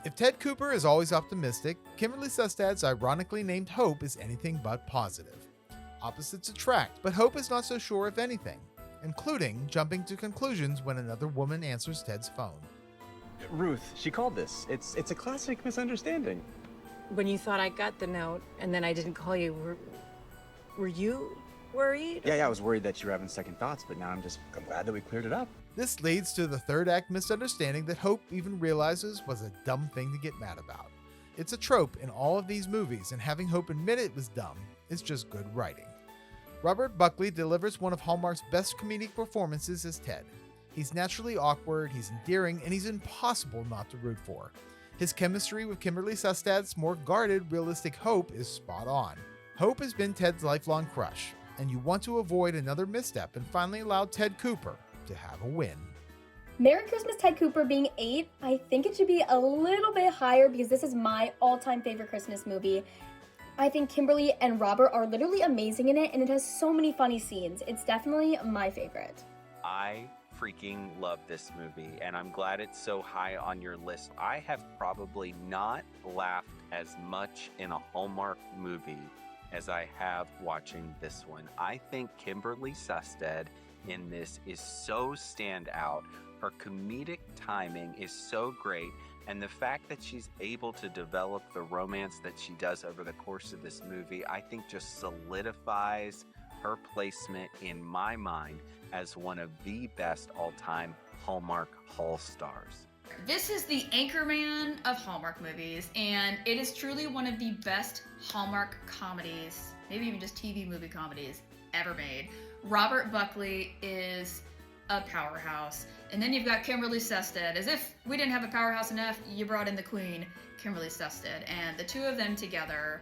Speaker 1: If Ted Cooper is always optimistic, Kimberly Sustad's ironically named Hope is anything but positive. Opposites attract, but Hope is not so sure of anything, including jumping to conclusions when another woman answers Ted's phone.
Speaker 22: Ruth, she called this. It's a classic misunderstanding.
Speaker 10: When you thought I got the note and then I didn't call you, were you worried?
Speaker 22: Yeah, I was worried that you were having second thoughts, but now I'm glad that we cleared it up.
Speaker 1: This leads to the third act misunderstanding that Hope even realizes was a dumb thing to get mad about. It's a trope in all of these movies, and having Hope admit it was dumb is just good writing. Robert Buckley delivers one of Hallmark's best comedic performances as Ted. He's naturally awkward, he's endearing, and he's impossible not to root for. His chemistry with Kimberly Sustad's more guarded, realistic Hope is spot on. Hope has been Ted's lifelong crush, and you want to avoid another misstep and finally allow Ted Cooper to have a win.
Speaker 17: Merry Christmas, Ted Cooper being 8, I think it should be a little bit higher because this is my all-time favorite Christmas movie. I think Kimberly and Robert are literally amazing in it, and it has so many funny scenes. It's definitely my favorite.
Speaker 13: I freaking love this movie, and I'm glad it's so high on your list. I have probably not laughed as much in a Hallmark movie as I have watching this one. I think Kimberly Sustad in this is so standout. Her comedic timing is so great, and the fact that she's able to develop the romance that she does over the course of this movie, I think just solidifies her placement in my mind as one of the best all-time Hallmark Hall stars.
Speaker 18: This is the Anchorman of Hallmark movies, and it is truly one of the best Hallmark comedies, maybe even just TV movie comedies, ever made. Robert Buckley is a powerhouse. And then you've got Kimberly Sustad. As if we didn't have a powerhouse enough, you brought in the queen, Kimberly Sustad. And the two of them together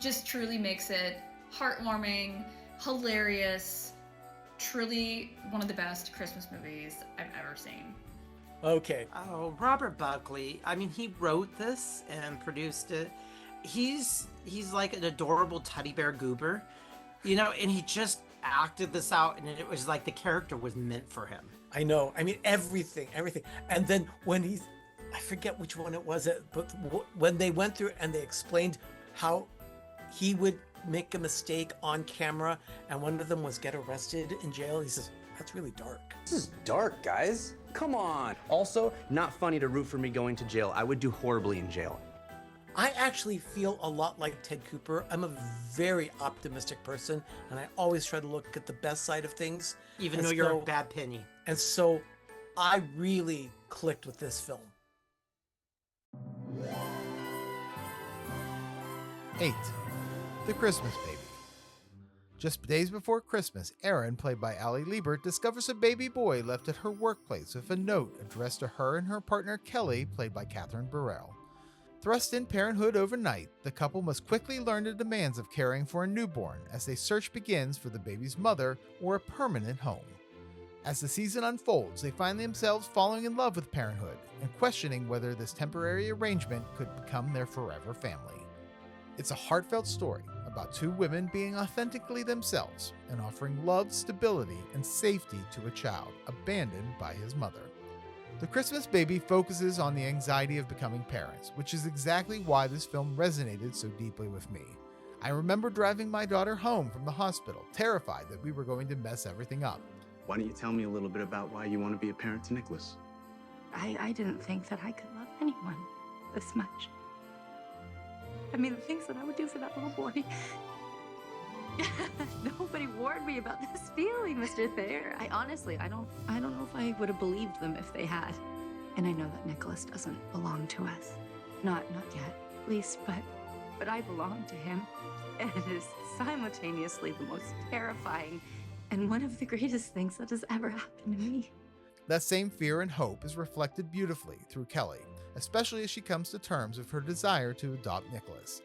Speaker 18: just truly makes it heartwarming, hilarious, truly one of the best Christmas movies I've ever seen.
Speaker 5: Okay.
Speaker 6: Oh, Robert Buckley. I mean, he wrote this and produced it. He's like an adorable teddy bear goober, you know, and he just acted this out, and it was like the character was meant for him.
Speaker 5: I know. I mean, everything. And then when I forget which one it was, but when they went through and they explained how he would make a mistake on camera, and one of them was get arrested in jail, he says, that's really dark.
Speaker 22: This is dark, guys. Come on. Also, not funny to root for me going to jail. I would do horribly in jail.
Speaker 5: I actually feel a lot like Ted Cooper. I'm a very optimistic person, and I always try to look at the best side of things.
Speaker 6: Even though you're a bad penny.
Speaker 5: And so I really clicked with this film.
Speaker 1: 8. The Christmas Baby. Just days before Christmas, Erin, played by Allie Liebert, discovers a baby boy left at her workplace with a note addressed to her and her partner Kelly, played by Catherine Burrell. Thrust in parenthood overnight, the couple must quickly learn the demands of caring for a newborn as their search begins for the baby's mother or a permanent home. As the season unfolds, they find themselves falling in love with parenthood and questioning whether this temporary arrangement could become their forever family. It's a heartfelt story about two women being authentically themselves and offering love, stability, and safety to a child abandoned by his mother. The Christmas Baby focuses on the anxiety of becoming parents, which is exactly why this film resonated so deeply with me. I remember driving my daughter home from the hospital, terrified that we were going to mess everything up.
Speaker 16: Why don't you tell me a little bit about why you want to be a parent to Nicholas?
Speaker 21: I didn't think that I could love anyone this much. I mean, the things that I would do for that little boy. Nobody warned me about this feeling, Mr. Thayer. I don't know if I would have believed them if they had. And I know that Nicholas doesn't belong to us. Not yet, at least, but I belong to him. And it is simultaneously the most terrifying and one of the greatest things that has ever happened to me.
Speaker 1: That same fear and hope is reflected beautifully through Kelly, especially as she comes to terms with her desire to adopt Nicholas.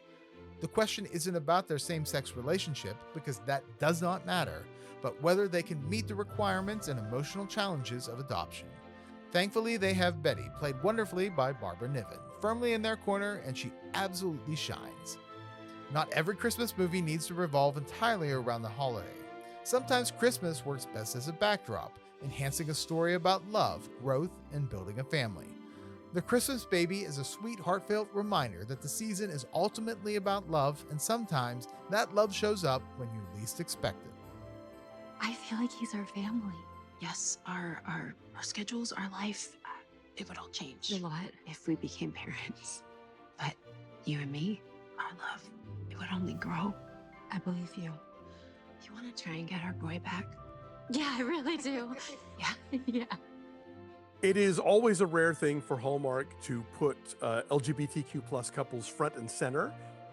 Speaker 1: The question isn't about their same-sex relationship, because that does not matter, but whether they can meet the requirements and emotional challenges of adoption. Thankfully, they have Betty, played wonderfully by Barbara Niven, firmly in their corner, and she absolutely shines. Not every Christmas movie needs to revolve entirely around the holiday. Sometimes Christmas works best as a backdrop, enhancing a story about love, growth, and building a family. The Christmas Baby is a sweet, heartfelt reminder that the season is ultimately about love, and sometimes that love shows up when you least expect it.
Speaker 21: I feel like he's our family. Yes, our schedules, our life, it would all change. A lot. If we became parents. But you and me, our love, it would only grow. I believe you. You want to try and get our boy back? Yeah, I really do. Yeah, yeah.
Speaker 2: It is always a rare thing for Hallmark to put LGBTQ plus couples front and center.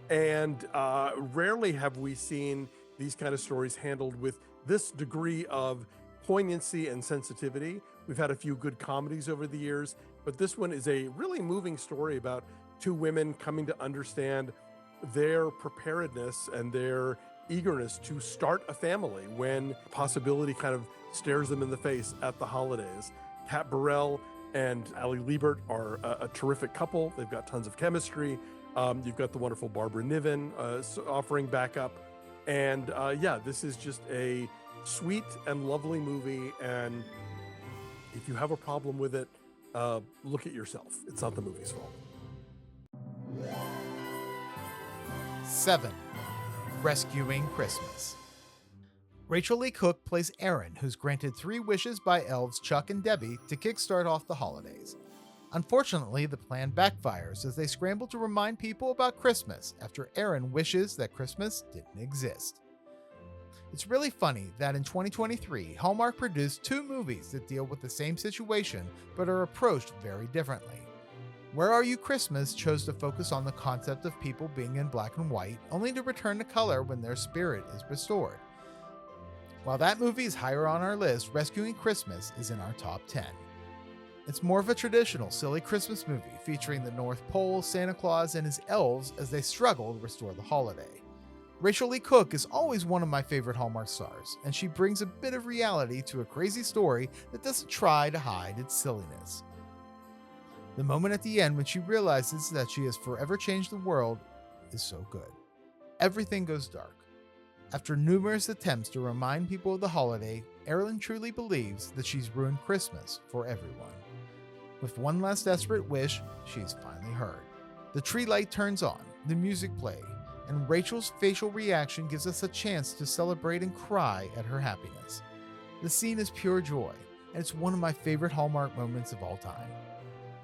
Speaker 2: And rarely have we seen these kind of stories handled with this degree of poignancy and sensitivity. We've had a few good comedies over the years, but this one is a really moving story about two women coming to understand their preparedness and their eagerness to start a family when possibility kind of stares them in the face at the holidays. Kat Burrell and Ali Liebert are a terrific couple. They've got tons of chemistry. You've got the wonderful Barbara Niven offering backup. And yeah, this is just a sweet and lovely movie. And if you have a problem with it, look at yourself. It's not the movie's fault.
Speaker 1: 7. Rescuing Christmas. Rachel Lee Cook plays Erin, who's granted 3 wishes by elves Chuck and Debbie to kickstart off the holidays. Unfortunately, the plan backfires as they scramble to remind people about Christmas after Erin wishes that Christmas didn't exist. It's really funny that in 2023, Hallmark produced 2 movies that deal with the same situation but are approached very differently. Where Are You Christmas chose to focus on the concept of people being in black and white, only to return to color when their spirit is restored. While that movie is higher on our list, Rescuing Christmas is in our top 10. It's more of a traditional, silly Christmas movie featuring the North Pole, Santa Claus, and his elves as they struggle to restore the holiday. Rachel Lee Cook is always one of my favorite Hallmark stars, and she brings a bit of reality to a crazy story that doesn't try to hide its silliness. The moment at the end when she realizes that she has forever changed the world is so good. Everything goes dark. After numerous attempts to remind people of the holiday, Erin truly believes that she's ruined Christmas for everyone. With one last desperate wish, she's finally heard. The tree light turns on, the music plays, and Rachel's facial reaction gives us a chance to celebrate and cry at her happiness. The scene is pure joy, and it's one of my favorite Hallmark moments of all time.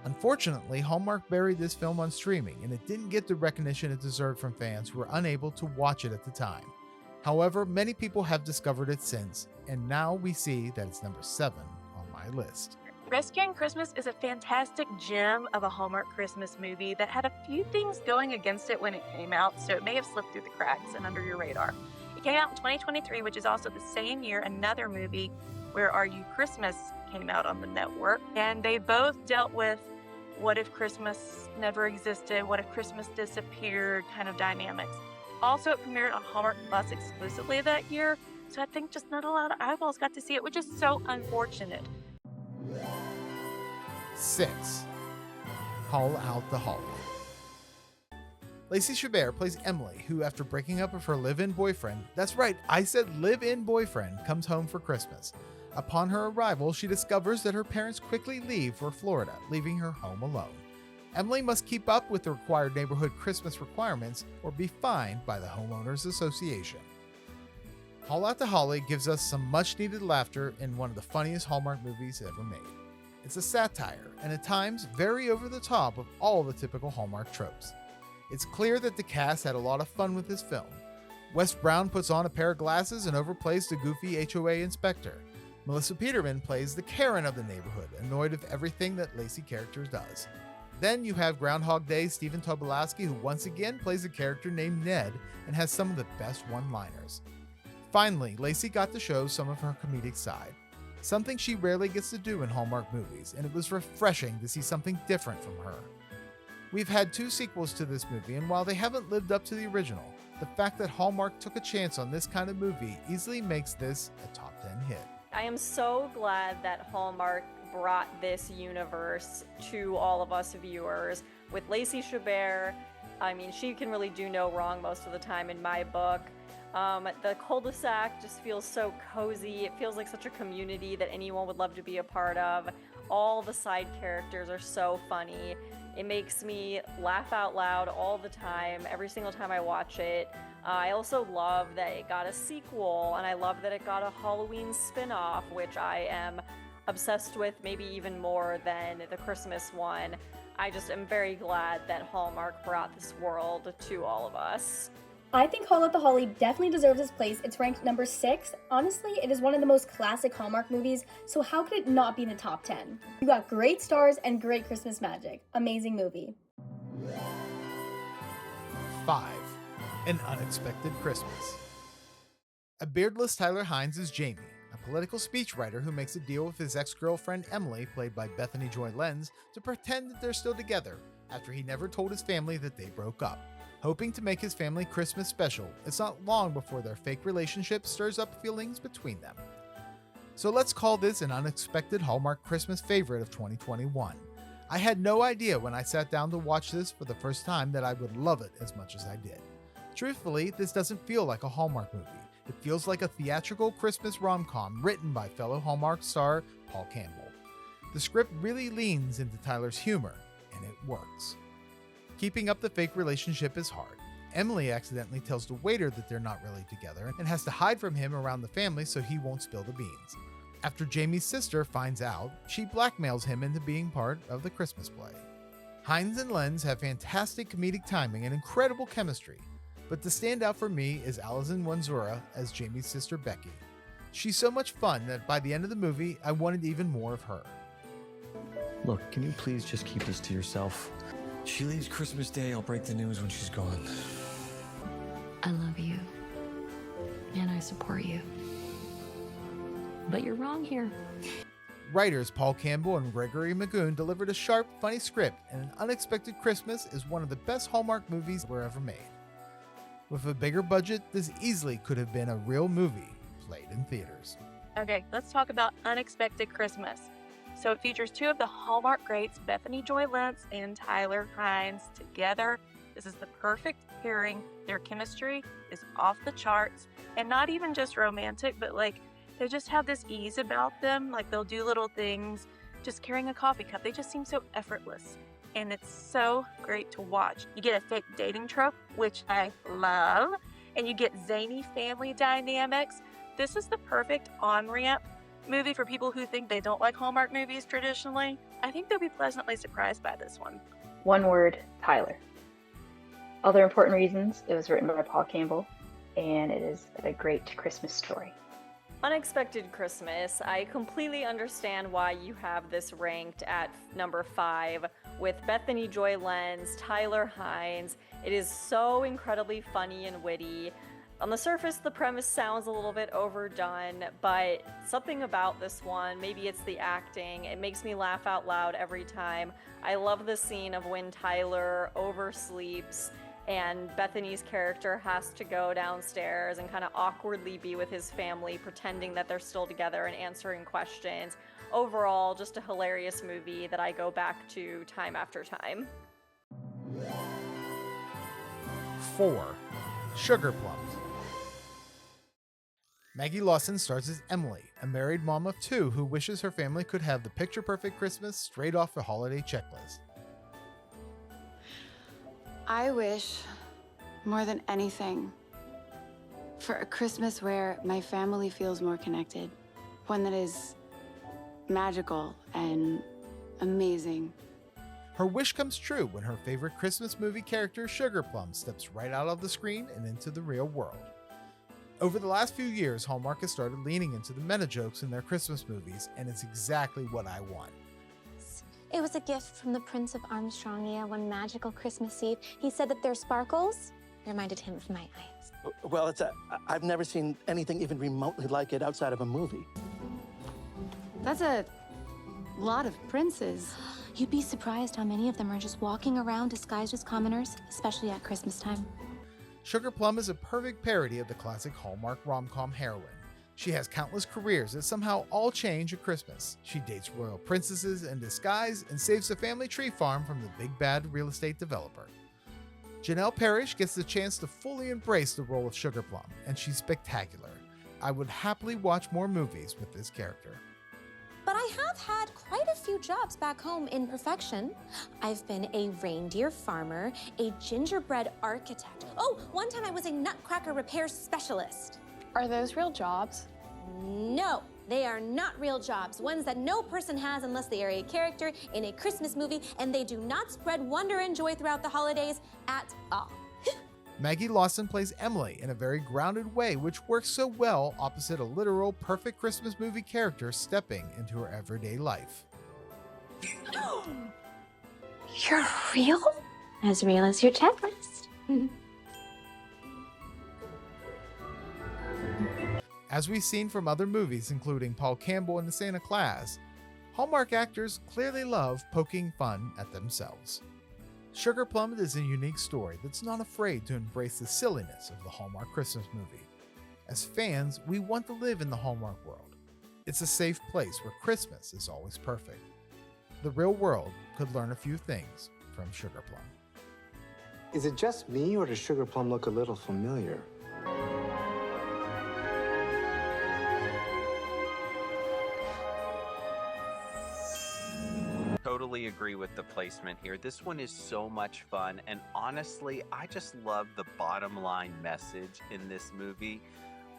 Speaker 1: Unfortunately, Hallmark buried this film on streaming, and it didn't get the recognition it deserved from fans who were unable to watch it at the time. However, many people have discovered it since, and now we see that it's number 7 on my list.
Speaker 4: Rescuing Christmas is a fantastic gem of a Hallmark Christmas movie that had a few things going against it when it came out, so it may have slipped through the cracks and under your radar. It came out in 2023, which is also the same year another movie, Where Are You Christmas, came out on the network, and they both dealt with what if Christmas never existed, what if Christmas disappeared kind of dynamics. Also, it premiered on Hallmark Plus exclusively that year, so I think just not a lot of eyeballs got to see it, which is so unfortunate.
Speaker 1: 6. Haul Out the Holiday. Lacey Chabert plays Emily, who after breaking up with her live-in boyfriend, that's right, I said live-in boyfriend, comes home for Christmas. Upon her arrival, she discovers that her parents quickly leave for Florida, leaving her home alone. Emily must keep up with the required neighborhood Christmas requirements or be fined by the Homeowners Association. Haul Out the Holly gives us some much-needed laughter in one of the funniest Hallmark movies ever made. It's a satire, and at times very over the top of all the typical Hallmark tropes. It's clear that the cast had a lot of fun with this film. Wes Brown puts on a pair of glasses and overplays the goofy HOA inspector. Melissa Peterman plays the Karen of the neighborhood, annoyed with everything that Lacey character does. Then you have Groundhog Day Stephen Tobolowsky, who once again plays a character named Ned and has some of the best one-liners. Finally, Lacey got to show some of her comedic side, something she rarely gets to do in Hallmark movies, and it was refreshing to see something different from her. We've had 2 sequels to this movie, and while they haven't lived up to the original, the fact that Hallmark took a chance on this kind of movie easily makes this a top 10 hit.
Speaker 8: I am so glad that Hallmark brought this universe to all of us viewers. With Lacey Chabert, I mean, she can really do no wrong most of the time in my book. The cul-de-sac just feels so cozy. It feels like such a community that anyone would love to be a part of. All the side characters are so funny. It makes me laugh out loud all the time, every single time I watch it. I also love that it got a sequel, and I love that it got a Halloween spin-off, which I am obsessed with, maybe even more than the Christmas one. I just am very glad that Hallmark brought this world to all of us.
Speaker 17: I think Hall at the Holly definitely deserves its place. It's ranked number 6. Honestly, it is one of the most classic Hallmark movies, so how could it not be in the top 10? You got great stars and great Christmas magic. Amazing movie.
Speaker 1: 5. An Unexpected Christmas. A beardless Tyler Hynes is Jamie, a political speechwriter who makes a deal with his ex-girlfriend Emily, played by Bethany Joy Lenz, to pretend that they're still together after he never told his family that they broke up. Hoping to make his family Christmas special, it's not long before their fake relationship stirs up feelings between them. So let's call this an unexpected Hallmark Christmas favorite of 2021. I had no idea when I sat down to watch this for the first time that I would love it as much as I did. Truthfully, this doesn't feel like a Hallmark movie. It feels like a theatrical Christmas rom-com written by fellow Hallmark star Paul Campbell. The script really leans into Tyler's humor, and it works. Keeping up the fake relationship is hard. Emily accidentally tells the waiter that they're not really together and has to hide from him around the family so he won't spill the beans. After Jamie's sister finds out, she blackmails him into being part of the Christmas play. Hynes and Lenz have fantastic comedic timing and incredible chemistry, but the standout for me is Alison Wanzura as Jamie's sister Becky. She's so much fun that by the end of the movie, I wanted even more of her.
Speaker 9: Look, can you please just keep this to yourself? She leaves Christmas Day, I'll break the news when she's gone.
Speaker 21: I love you. And I support you. But you're wrong here.
Speaker 1: Writers Paul Campbell and Gregory Magoon delivered a sharp, funny script, and An Unexpected Christmas is one of the best Hallmark movies were ever made. With a bigger budget, this easily could have been a real movie played in theaters.
Speaker 4: Okay, let's talk about Unexpected Christmas. So it features 2 of the Hallmark greats, Bethany Joy Lenz and Tyler Hynes, together. This is the perfect pairing. Their chemistry is off the charts, and not even just romantic, but like they just have this ease about them. Like they'll do little things, just carrying a coffee cup. They just seem so effortless, and it's so great to watch. You get a fake dating trope, which I love, and you get zany family dynamics. This is the perfect on-ramp movie for people who think they don't like Hallmark movies traditionally. I think they'll be pleasantly surprised by this one.
Speaker 23: One word, Tyler. Other important reasons, it was written by Paul Campbell, and it is a great Christmas story.
Speaker 8: Unexpected Christmas. I completely understand why you have this ranked at number 5 with Bethany Joy Lenz, Tyler Hynes. It is so incredibly funny and witty. On the surface, the premise sounds a little bit overdone, but something about this one, maybe it's the acting, it makes me laugh out loud every time. I love the scene of when Tyler oversleeps and Bethany's character has to go downstairs and kind of awkwardly be with his family, pretending that they're still together and answering questions. Overall, just a hilarious movie that I go back to time after time.
Speaker 1: 4. Sugar Plums. Maggie Lawson stars as Emily, a married mom of 2 who wishes her family could have the picture-perfect Christmas straight off a holiday checklist.
Speaker 24: I wish, more than anything, for a Christmas where my family feels more connected. One that is magical and amazing.
Speaker 1: Her wish comes true when her favorite Christmas movie character, Sugar Plum, steps right out of the screen and into the real world. Over the last few years, Hallmark has started leaning into the meta jokes in their Christmas movies, and it's exactly what I want.
Speaker 25: It was a gift from the Prince of Armstrongia one magical Christmas Eve. He said that their sparkles reminded him of my eyes.
Speaker 26: Well, I've never seen anything even remotely like it outside of a movie.
Speaker 24: That's a lot of princes.
Speaker 25: You'd be surprised how many of them are just walking around disguised as commoners, especially at Christmas time.
Speaker 1: Sugar Plum is a perfect parody of the classic Hallmark rom-com heroine. She has countless careers that somehow all change at Christmas. She dates royal princesses in disguise and saves the family tree farm from the big bad real estate developer. Janelle Parrish gets the chance to fully embrace the role of Sugar Plum, and she's spectacular. I would happily watch more movies with this character.
Speaker 25: But I have had quite a few jobs back home in perfection. I've been a reindeer farmer, a gingerbread architect. Oh, one time I was a nutcracker repair specialist.
Speaker 21: Are those real jobs?
Speaker 25: No, they are not real jobs. Ones that no person has unless they are a character in a Christmas movie, and they do not spread wonder and joy throughout the holidays at all.
Speaker 1: Maggie Lawson plays Emily in a very grounded way, which works so well opposite a literal perfect Christmas movie character stepping into her everyday life.
Speaker 25: You're real? As real as your checklist.
Speaker 1: As we've seen from other movies, including Paul Campbell and the Santa Claus, Hallmark actors clearly love poking fun at themselves. Sugar Plum is a unique story that's not afraid to embrace the silliness of the Hallmark Christmas movie. As fans, we want to live in the Hallmark world. It's a safe place where Christmas is always perfect. The real world could learn a few things from Sugar Plum.
Speaker 7: Is it just me, or does Sugar Plum look a little familiar?
Speaker 13: Totally agree with the placement here. This one is so much fun, and honestly, I just love the bottom line message in this movie.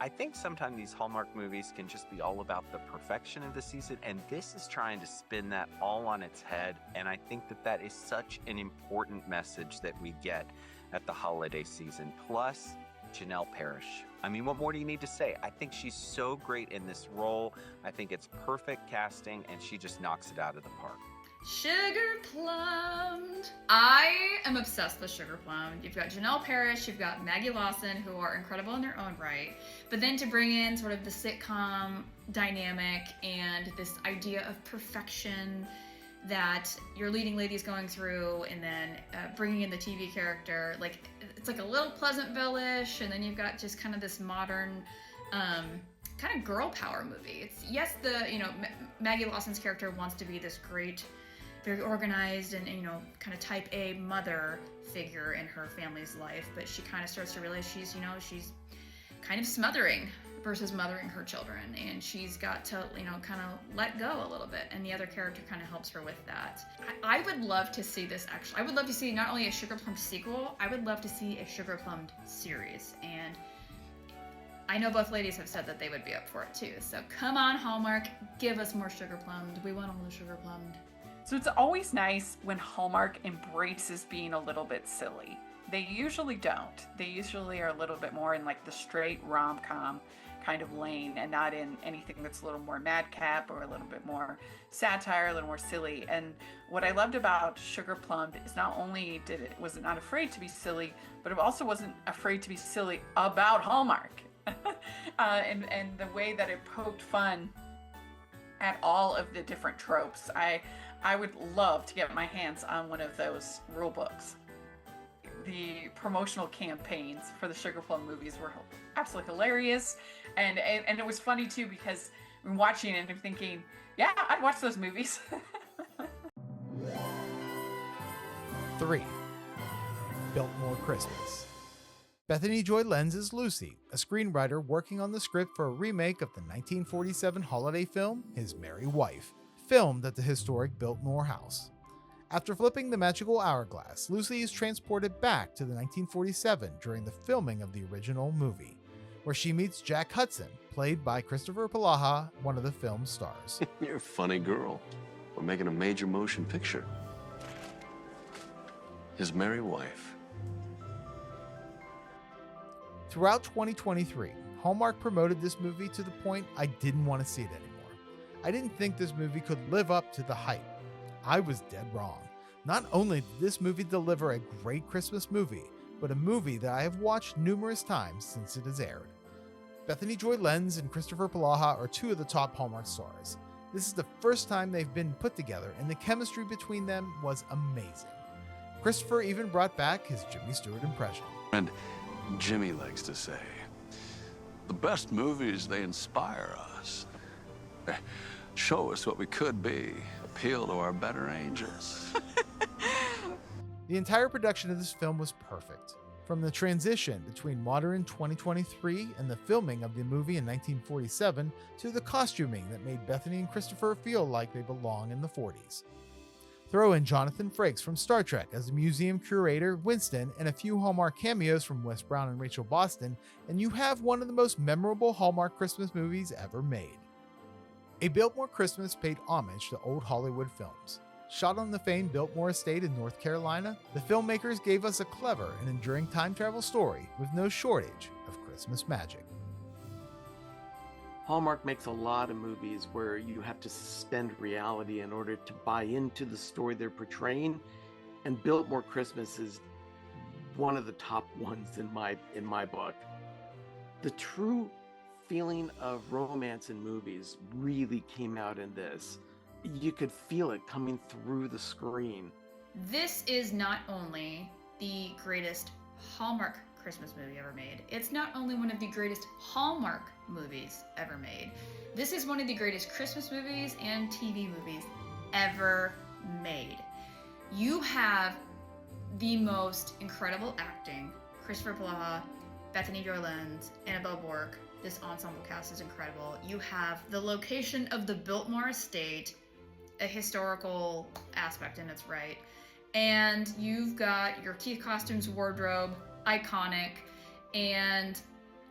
Speaker 13: I think sometimes these Hallmark movies can just be all about the perfection of the season, and this is trying to spin that all on its head, and I think that that is such an important message that we get at the holiday season. Plus, Janelle Parrish. I mean, what more do you need to say? I think she's so great in this role. I think it's perfect casting, and she just knocks it out of the park.
Speaker 18: Sugar Plummed. I am obsessed with Sugar Plum. You've got Janelle Parrish, you've got Maggie Lawson, who are incredible in their own right. But then to bring in sort of the sitcom dynamic and this idea of perfection that your leading lady is going through, and then bringing in the TV character, like it's like a little Pleasantville-ish, and then you've got just kind of this modern kind of girl power movie. It's Maggie Lawson's character wants to be this great, very organized and kind of type A mother figure in her family's life, but she kind of starts to realize she's kind of smothering versus mothering her children, and she's got to kind of let go a little bit, and the other character kind of helps her with that. I would love to see this actually. I would love to see not only a Sugar Plum sequel, I would love to see a Sugar Plum series, and I know both ladies have said that they would be up for it too. So come on, Hallmark, give us more Sugar Plummed. We want all the Sugar Plummed.
Speaker 11: So it's always nice when Hallmark embraces being a little bit silly. They usually don't. They usually are a little bit more in like the straight rom-com kind of lane, and not in anything that's a little more madcap or a little bit more satire, a little more silly. And what I loved about Sugar Plum is not only was it not afraid to be silly, but it also wasn't afraid to be silly about Hallmark. And the way that it poked fun at all of the different tropes. I would love to get my hands on one of those rule books. The promotional campaigns for the Sugar Plum movies were absolutely hilarious, and it was funny too, because I'm watching it and I'm thinking, yeah, I'd watch those movies.
Speaker 1: 3. Biltmore Christmas. Bethany Joy Lenz is Lucy, a screenwriter working on the script for a remake of the 1947 holiday film, His Merry Wife, filmed at the historic Biltmore House. After flipping the magical hourglass, Lucy is transported back to the 1947 during the filming of the original movie, where she meets Jack Hudson, played by Christopher Palaha, one of the film's stars.
Speaker 12: You're a funny girl. We're making a major motion picture. His Merry Wife.
Speaker 1: Throughout 2023, Hallmark promoted this movie to the point I didn't want to see it anymore. I didn't think this movie could live up to the hype. I was dead wrong. Not only did this movie deliver a great Christmas movie, but a movie that I have watched numerous times since it has aired. Bethany Joy Lenz and Christopher Palaha are two of the top Hallmark stars. This is the first time they've been put together, and the chemistry between them was amazing. Christopher even brought back his Jimmy Stewart impression.
Speaker 12: And Jimmy likes to say, the best movies, they inspire us. They show us what we could be, appeal to our better angels.
Speaker 1: The entire production of this film was perfect. From the transition between modern 2023 and the filming of the movie in 1947 to the costuming that made Bethany and Christopher feel like they belong in the 40s. Throw in Jonathan Frakes from Star Trek as the museum curator, Winston, and a few Hallmark cameos from Wes Brown and Rachel Boston, and you have one of the most memorable Hallmark Christmas movies ever made. A Biltmore Christmas paid homage to old Hollywood films. Shot on the famed Biltmore estate in North Carolina, the filmmakers gave us a clever and enduring time travel story with no shortage of Christmas magic.
Speaker 3: Hallmark makes a lot of movies where you have to suspend reality in order to buy into the story they're portraying, and Biltmore Christmas is one of the top ones in my book. The true feeling of romance in movies really came out in this. You could feel it coming through the screen.
Speaker 18: This is not only the greatest Hallmark Christmas movie ever made, it's not only one of the greatest Hallmark movies ever made, this is one of the greatest Christmas movies and TV movies ever made. You have the most incredible acting. Christopher Polaha, Bethany Joy Lenz, Annabelle Bork. This ensemble cast is incredible. You have the location of the Biltmore estate, a historical aspect in its right. And you've got your Keith costumes wardrobe, iconic, and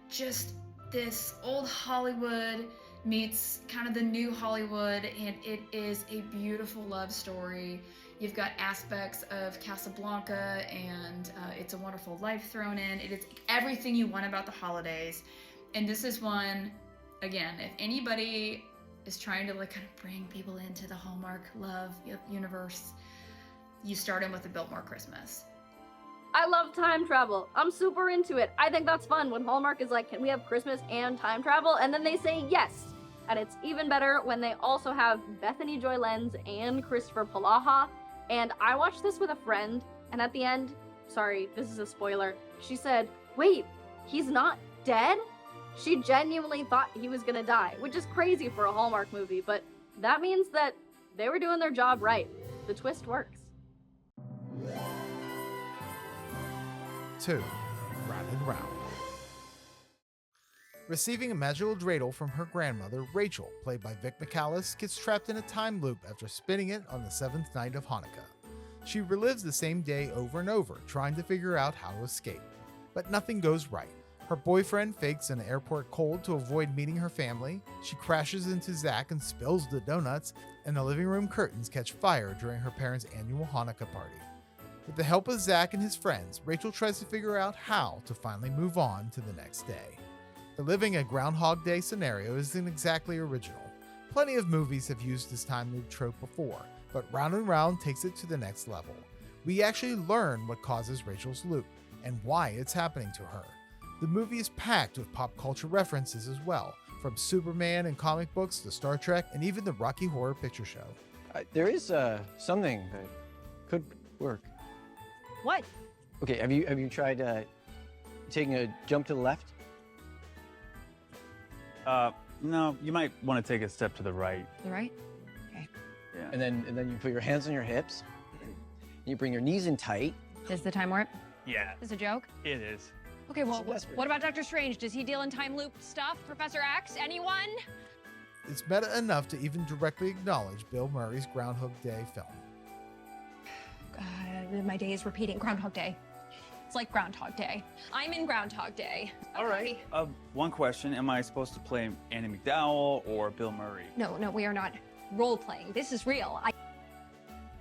Speaker 18: just this old Hollywood meets kind of the new Hollywood, and it is a beautiful love story. You've got aspects of Casablanca and It's a Wonderful Life thrown in. It is everything you want about the holidays. And this is one, again, if anybody is trying to kind of bring people into the Hallmark love universe, you start in with a Biltmore Christmas.
Speaker 10: I love time travel. I'm super into it. I think that's fun when Hallmark is like, can we have Christmas and time travel? And then they say yes. And it's even better when they also have Bethany Joy Lenz and Christopher Polaha. And I watched this with a friend, and at the end, sorry, this is a spoiler, she said, wait, he's not dead? She genuinely thought he was gonna die, which is crazy for a Hallmark movie, but that means that they were doing their job right. The twist works.
Speaker 1: 2. Round and Round. Receiving a magical dreidel from her grandmother, Rachel, played by Vic McAllis, gets trapped in a time loop after spinning it on the 7th night of Hanukkah. She relives the same day over and over, trying to figure out how to escape. But nothing goes right. Her boyfriend fakes an airport cold to avoid meeting her family, she crashes into Zach and spills the donuts, and the living room curtains catch fire during her parents' annual Hanukkah party. With the help of Zach and his friends, Rachel tries to figure out how to finally move on to the next day. The living a Groundhog Day scenario isn't exactly original. Plenty of movies have used this time loop trope before, but Round and Round takes it to the next level. We actually learn what causes Rachel's loop, and why it's happening to her. The movie is packed with pop culture references as well, from Superman and comic books to Star Trek and even the Rocky Horror Picture Show.
Speaker 14: There is something that could work.
Speaker 10: What?
Speaker 14: Okay, have you tried taking a jump to the left?
Speaker 15: No, you might want to take a step to the right.
Speaker 10: The right? Okay.
Speaker 15: Yeah.
Speaker 14: And then you put your hands on your hips. You bring your knees in tight.
Speaker 10: Is the time warp?
Speaker 15: Yeah.
Speaker 10: Is it a joke?
Speaker 15: It is.
Speaker 10: Okay, well, what about Doctor Strange? Does he deal in time loop stuff? Professor X? Anyone?
Speaker 1: It's meta enough to even directly acknowledge Bill Murray's Groundhog Day film.
Speaker 10: My day is repeating. Groundhog Day. It's like Groundhog Day. I'm in Groundhog Day.
Speaker 15: All right. One question. Am I supposed to play Annie McDowell or Bill Murray?
Speaker 10: No, we are not role-playing. This is real.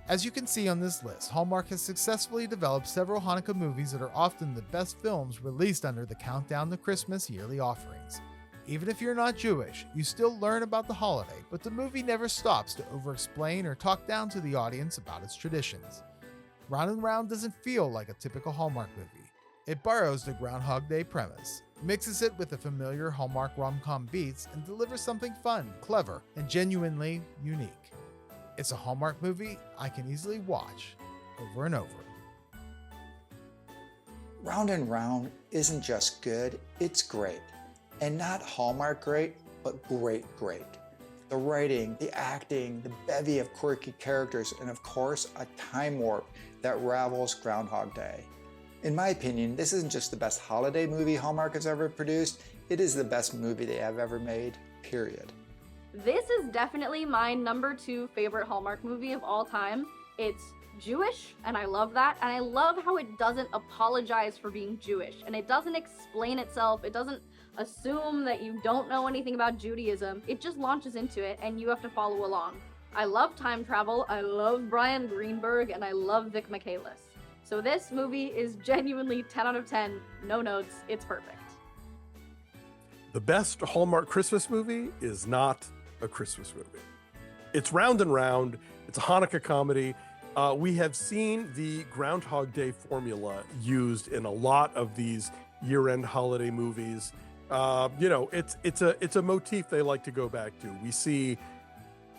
Speaker 1: As you can see on this list, Hallmark has successfully developed several Hanukkah movies that are often the best films released under the Countdown to Christmas yearly offerings. Even if you're not Jewish, you still learn about the holiday, but the movie never stops to over-explain or talk down to the audience about its traditions. Round and Round doesn't feel like a typical Hallmark movie. It borrows the Groundhog Day premise. mixes it with the familiar Hallmark rom-com beats, and delivers something fun, clever, and genuinely unique. It's a Hallmark movie I can easily watch over and over.
Speaker 5: Round and Round isn't just good, it's great. And not Hallmark great, but great. The writing, the acting, the bevy of quirky characters, and of course, a time warp that rivals Groundhog Day. In my opinion, this isn't just the best holiday movie Hallmark has ever produced, it is the best movie they have ever made, period.
Speaker 10: This is definitely my number 2 favorite Hallmark movie of all time. It's Jewish, and I love that, and I love how it doesn't apologize for being Jewish, and it doesn't explain itself, it doesn't assume that you don't know anything about Judaism. It just launches into it, and you have to follow along. I love time travel, I love Brian Greenberg, and I love Vic Michaelis. So this movie is genuinely 10 out of 10, no notes, it's perfect.
Speaker 2: The best Hallmark Christmas movie is not a Christmas movie. It's Round and Round, it's a Hanukkah comedy. We have seen the Groundhog Day formula used in a lot of these year-end holiday movies. It's a motif they like to go back to. We see,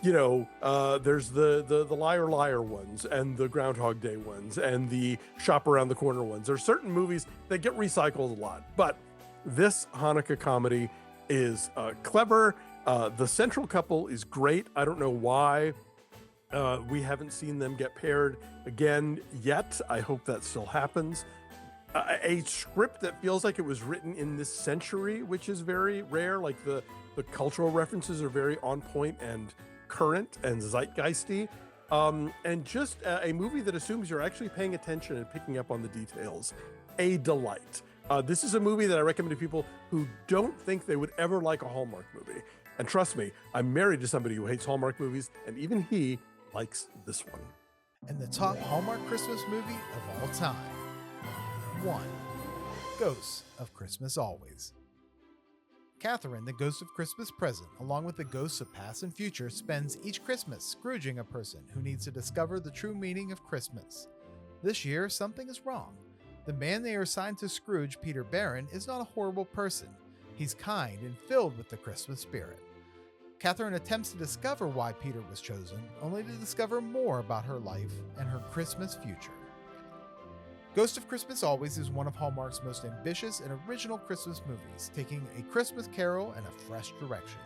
Speaker 2: there's the Liar Liar ones and the Groundhog Day ones and the Shop Around the Corner ones. There's certain movies that get recycled a lot, but this Hanukkah comedy is clever. The central couple is great. I don't know why we haven't seen them get paired again yet. I hope that still happens. A script that feels like it was written in this century, which is very rare. Like the cultural references are very on point and current and zeitgeisty. And just a movie that assumes you're actually paying attention and picking up on the details. A delight. This is a movie that I recommend to people who don't think they would ever like a Hallmark movie. And trust me, I'm married to somebody who hates Hallmark movies, and even he likes this one.
Speaker 1: And the top Hallmark Christmas movie of all time. 1. Ghosts of Christmas Always. Catherine, the ghost of Christmas Present, along with the ghosts of past and future, spends each Christmas Scrooging a person who needs to discover the true meaning of Christmas. This year, something is wrong. The man they are assigned to Scrooge, Peter Barron, is not a horrible person. He's kind and filled with the Christmas spirit. Catherine attempts to discover why Peter was chosen, only to discover more about her life and her Christmas future. Ghost of Christmas Always is one of Hallmark's most ambitious and original Christmas movies, taking a Christmas Carol in a fresh direction.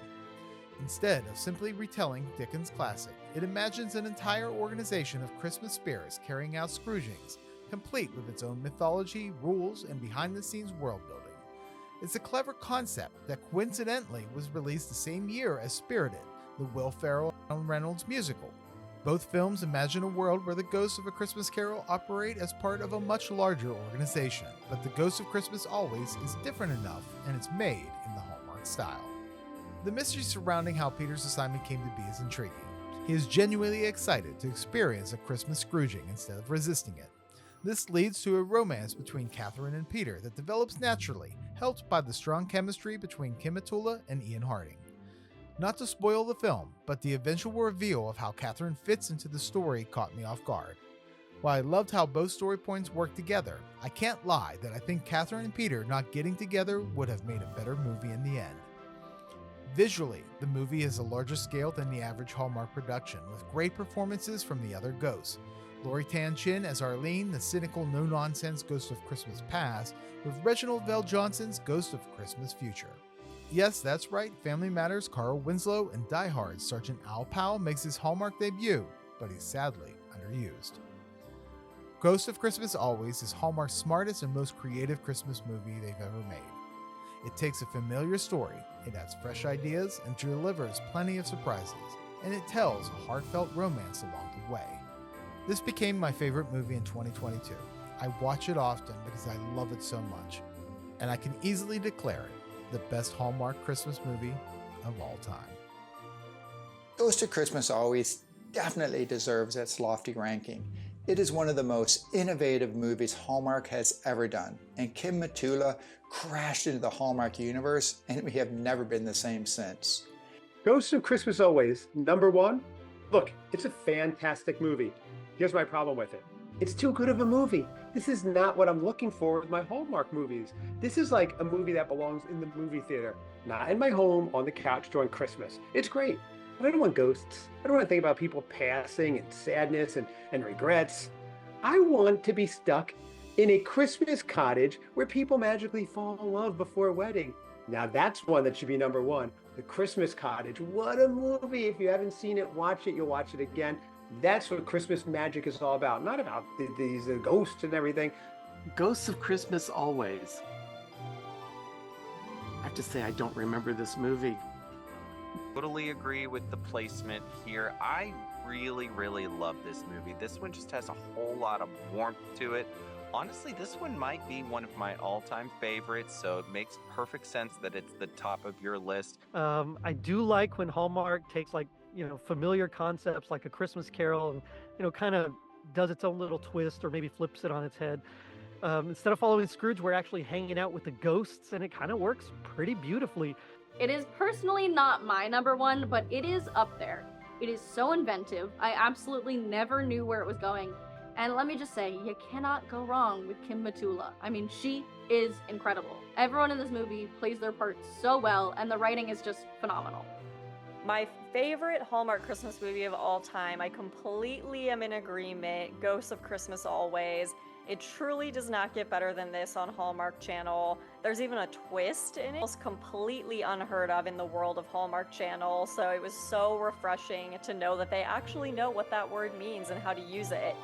Speaker 1: Instead of simply retelling Dickens' classic, it imagines an entire organization of Christmas spirits carrying out Scroogings, complete with its own mythology, rules, and behind-the-scenes world building. It's a clever concept that coincidentally was released the same year as Spirited, the Will Ferrell and Reynolds musical. Both films imagine a world where the ghosts of A Christmas Carol operate as part of a much larger organization, but the Ghost of Christmas Always is different enough, and it's made in the Hallmark style. The mystery surrounding how Peter's assignment came to be is intriguing. He is genuinely excited to experience a Christmas Scrooging instead of resisting it. This leads to a romance between Catherine and Peter that develops naturally, helped by the strong chemistry between Kim Matula and Ian Harding. Not to spoil the film, but the eventual reveal of how Catherine fits into the story caught me off guard. While I loved how both story points work together, I can't lie that I think Catherine and Peter not getting together would have made a better movie in the end. Visually, the movie is a larger scale than the average Hallmark production, with great performances from the other ghosts. Lori Tan Chin as Arlene, the cynical, no-nonsense ghost of Christmas past, with Reginald Vell Johnson's ghost of Christmas future. Yes, that's right, Family Matters' Carl Winslow and Die Hard's Sergeant Al Powell makes his Hallmark debut, but he's sadly underused. Ghost of Christmas Always is Hallmark's smartest and most creative Christmas movie they've ever made. It takes a familiar story, it adds fresh ideas, and delivers plenty of surprises, and it tells a heartfelt romance along the way. This became my favorite movie in 2022. I watch it often because I love it so much, and I can easily declare it the best Hallmark Christmas movie of all time.
Speaker 5: Ghost of Christmas Always definitely deserves its lofty ranking. It is one of the most innovative movies Hallmark has ever done, and Kim Matula crashed into the Hallmark universe, and we have never been the same since.
Speaker 6: Ghost of Christmas Always, number 1. Look, it's a fantastic movie. Here's my problem with it. It's too good of a movie. This is not what I'm looking for with my Hallmark movies. This is like a movie that belongs in the movie theater, not in my home on the couch during Christmas. It's great, but I don't want ghosts. I don't want to think about people passing and sadness and regrets. I want to be stuck in a Christmas cottage where people magically fall in love before a wedding. Now that's one that should be number one. The Christmas Cottage. What a movie. If you haven't seen it, watch it. You'll watch it again. That's what Christmas magic is all about. Not about these ghosts and everything.
Speaker 3: Ghosts of Christmas Always. I have to say, I don't remember this movie.
Speaker 13: Totally agree with the placement here. I really love this movie. This one just has a whole lot of warmth to it. Honestly, this one might be one of my all-time favorites, so it makes perfect sense that it's the top of your list.
Speaker 9: I do like when Hallmark takes familiar concepts like A Christmas Carol and, kind of does its own little twist or maybe flips it on its head. Instead of following Scrooge, we're actually hanging out with the ghosts, and it kind of works pretty beautifully.
Speaker 10: It is personally not my number one, but it is up there. It is so inventive. I absolutely never knew where it was going. And let me just say, you cannot go wrong with Kim Matula. I mean, she is incredible. Everyone in this movie plays their part so well, and the writing is just phenomenal.
Speaker 8: My favorite Hallmark Christmas movie of all time, I completely am in agreement, Ghosts of Christmas Always. It truly does not get better than this on Hallmark Channel. There's even a twist in it. It's completely unheard of in the world of Hallmark Channel, so it was so refreshing to know that they actually know what that word means and how to use it.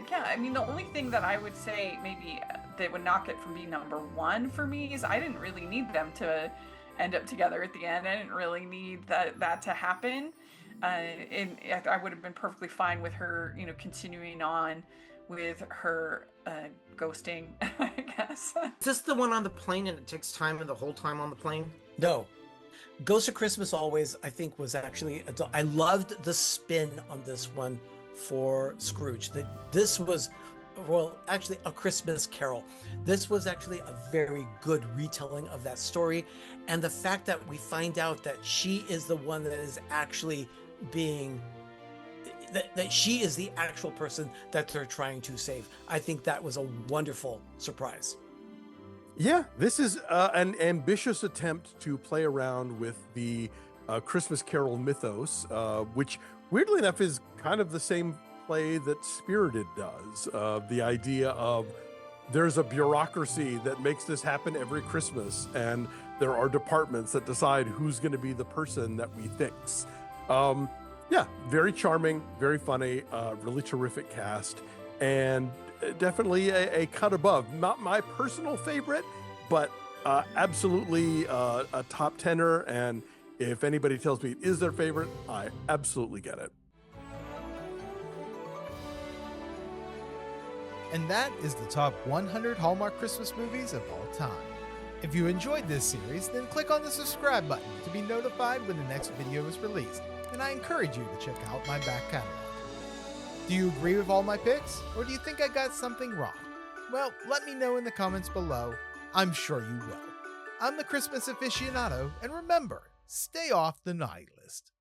Speaker 11: Yeah, I mean, the only thing that I would say maybe that would knock it from being number one for me is I didn't really need them to end up together at the end. I didn't really need that to happen. And I would have been perfectly fine with her, continuing on with her ghosting, I guess.
Speaker 16: Is this the one on the plane and it takes time and the whole time on the plane?
Speaker 17: No. Ghost of Christmas Always, I think, was actually, I loved the spin on this one for Scrooge. That this was, well, actually A Christmas Carol. This was actually a very good retelling of that story. And the fact that we find out that she is the one that is actually being, that she is the actual person that they're trying to save. I think that was a wonderful surprise.
Speaker 2: Yeah, this is an ambitious attempt to play around with the Christmas Carol mythos, which weirdly enough is kind of the same play that Spirited does. The idea of there's a bureaucracy that makes this happen every Christmas, and there are departments that decide who's going to be the person that we fix. Yeah, very charming, very funny, really terrific cast, and definitely a cut above. Not my personal favorite, but absolutely a top tenor. And if anybody tells me it is their favorite, I absolutely get it.
Speaker 1: And that is the top 100 Hallmark Christmas movies of all time. If you enjoyed this series, then click on the subscribe button to be notified when the next video is released, and I encourage you to check out my back catalog. Do you agree with all my picks, or do you think I got something wrong? Well, let me know in the comments below. I'm sure you will. I'm the Christmas aficionado, and remember, stay off the naughty list.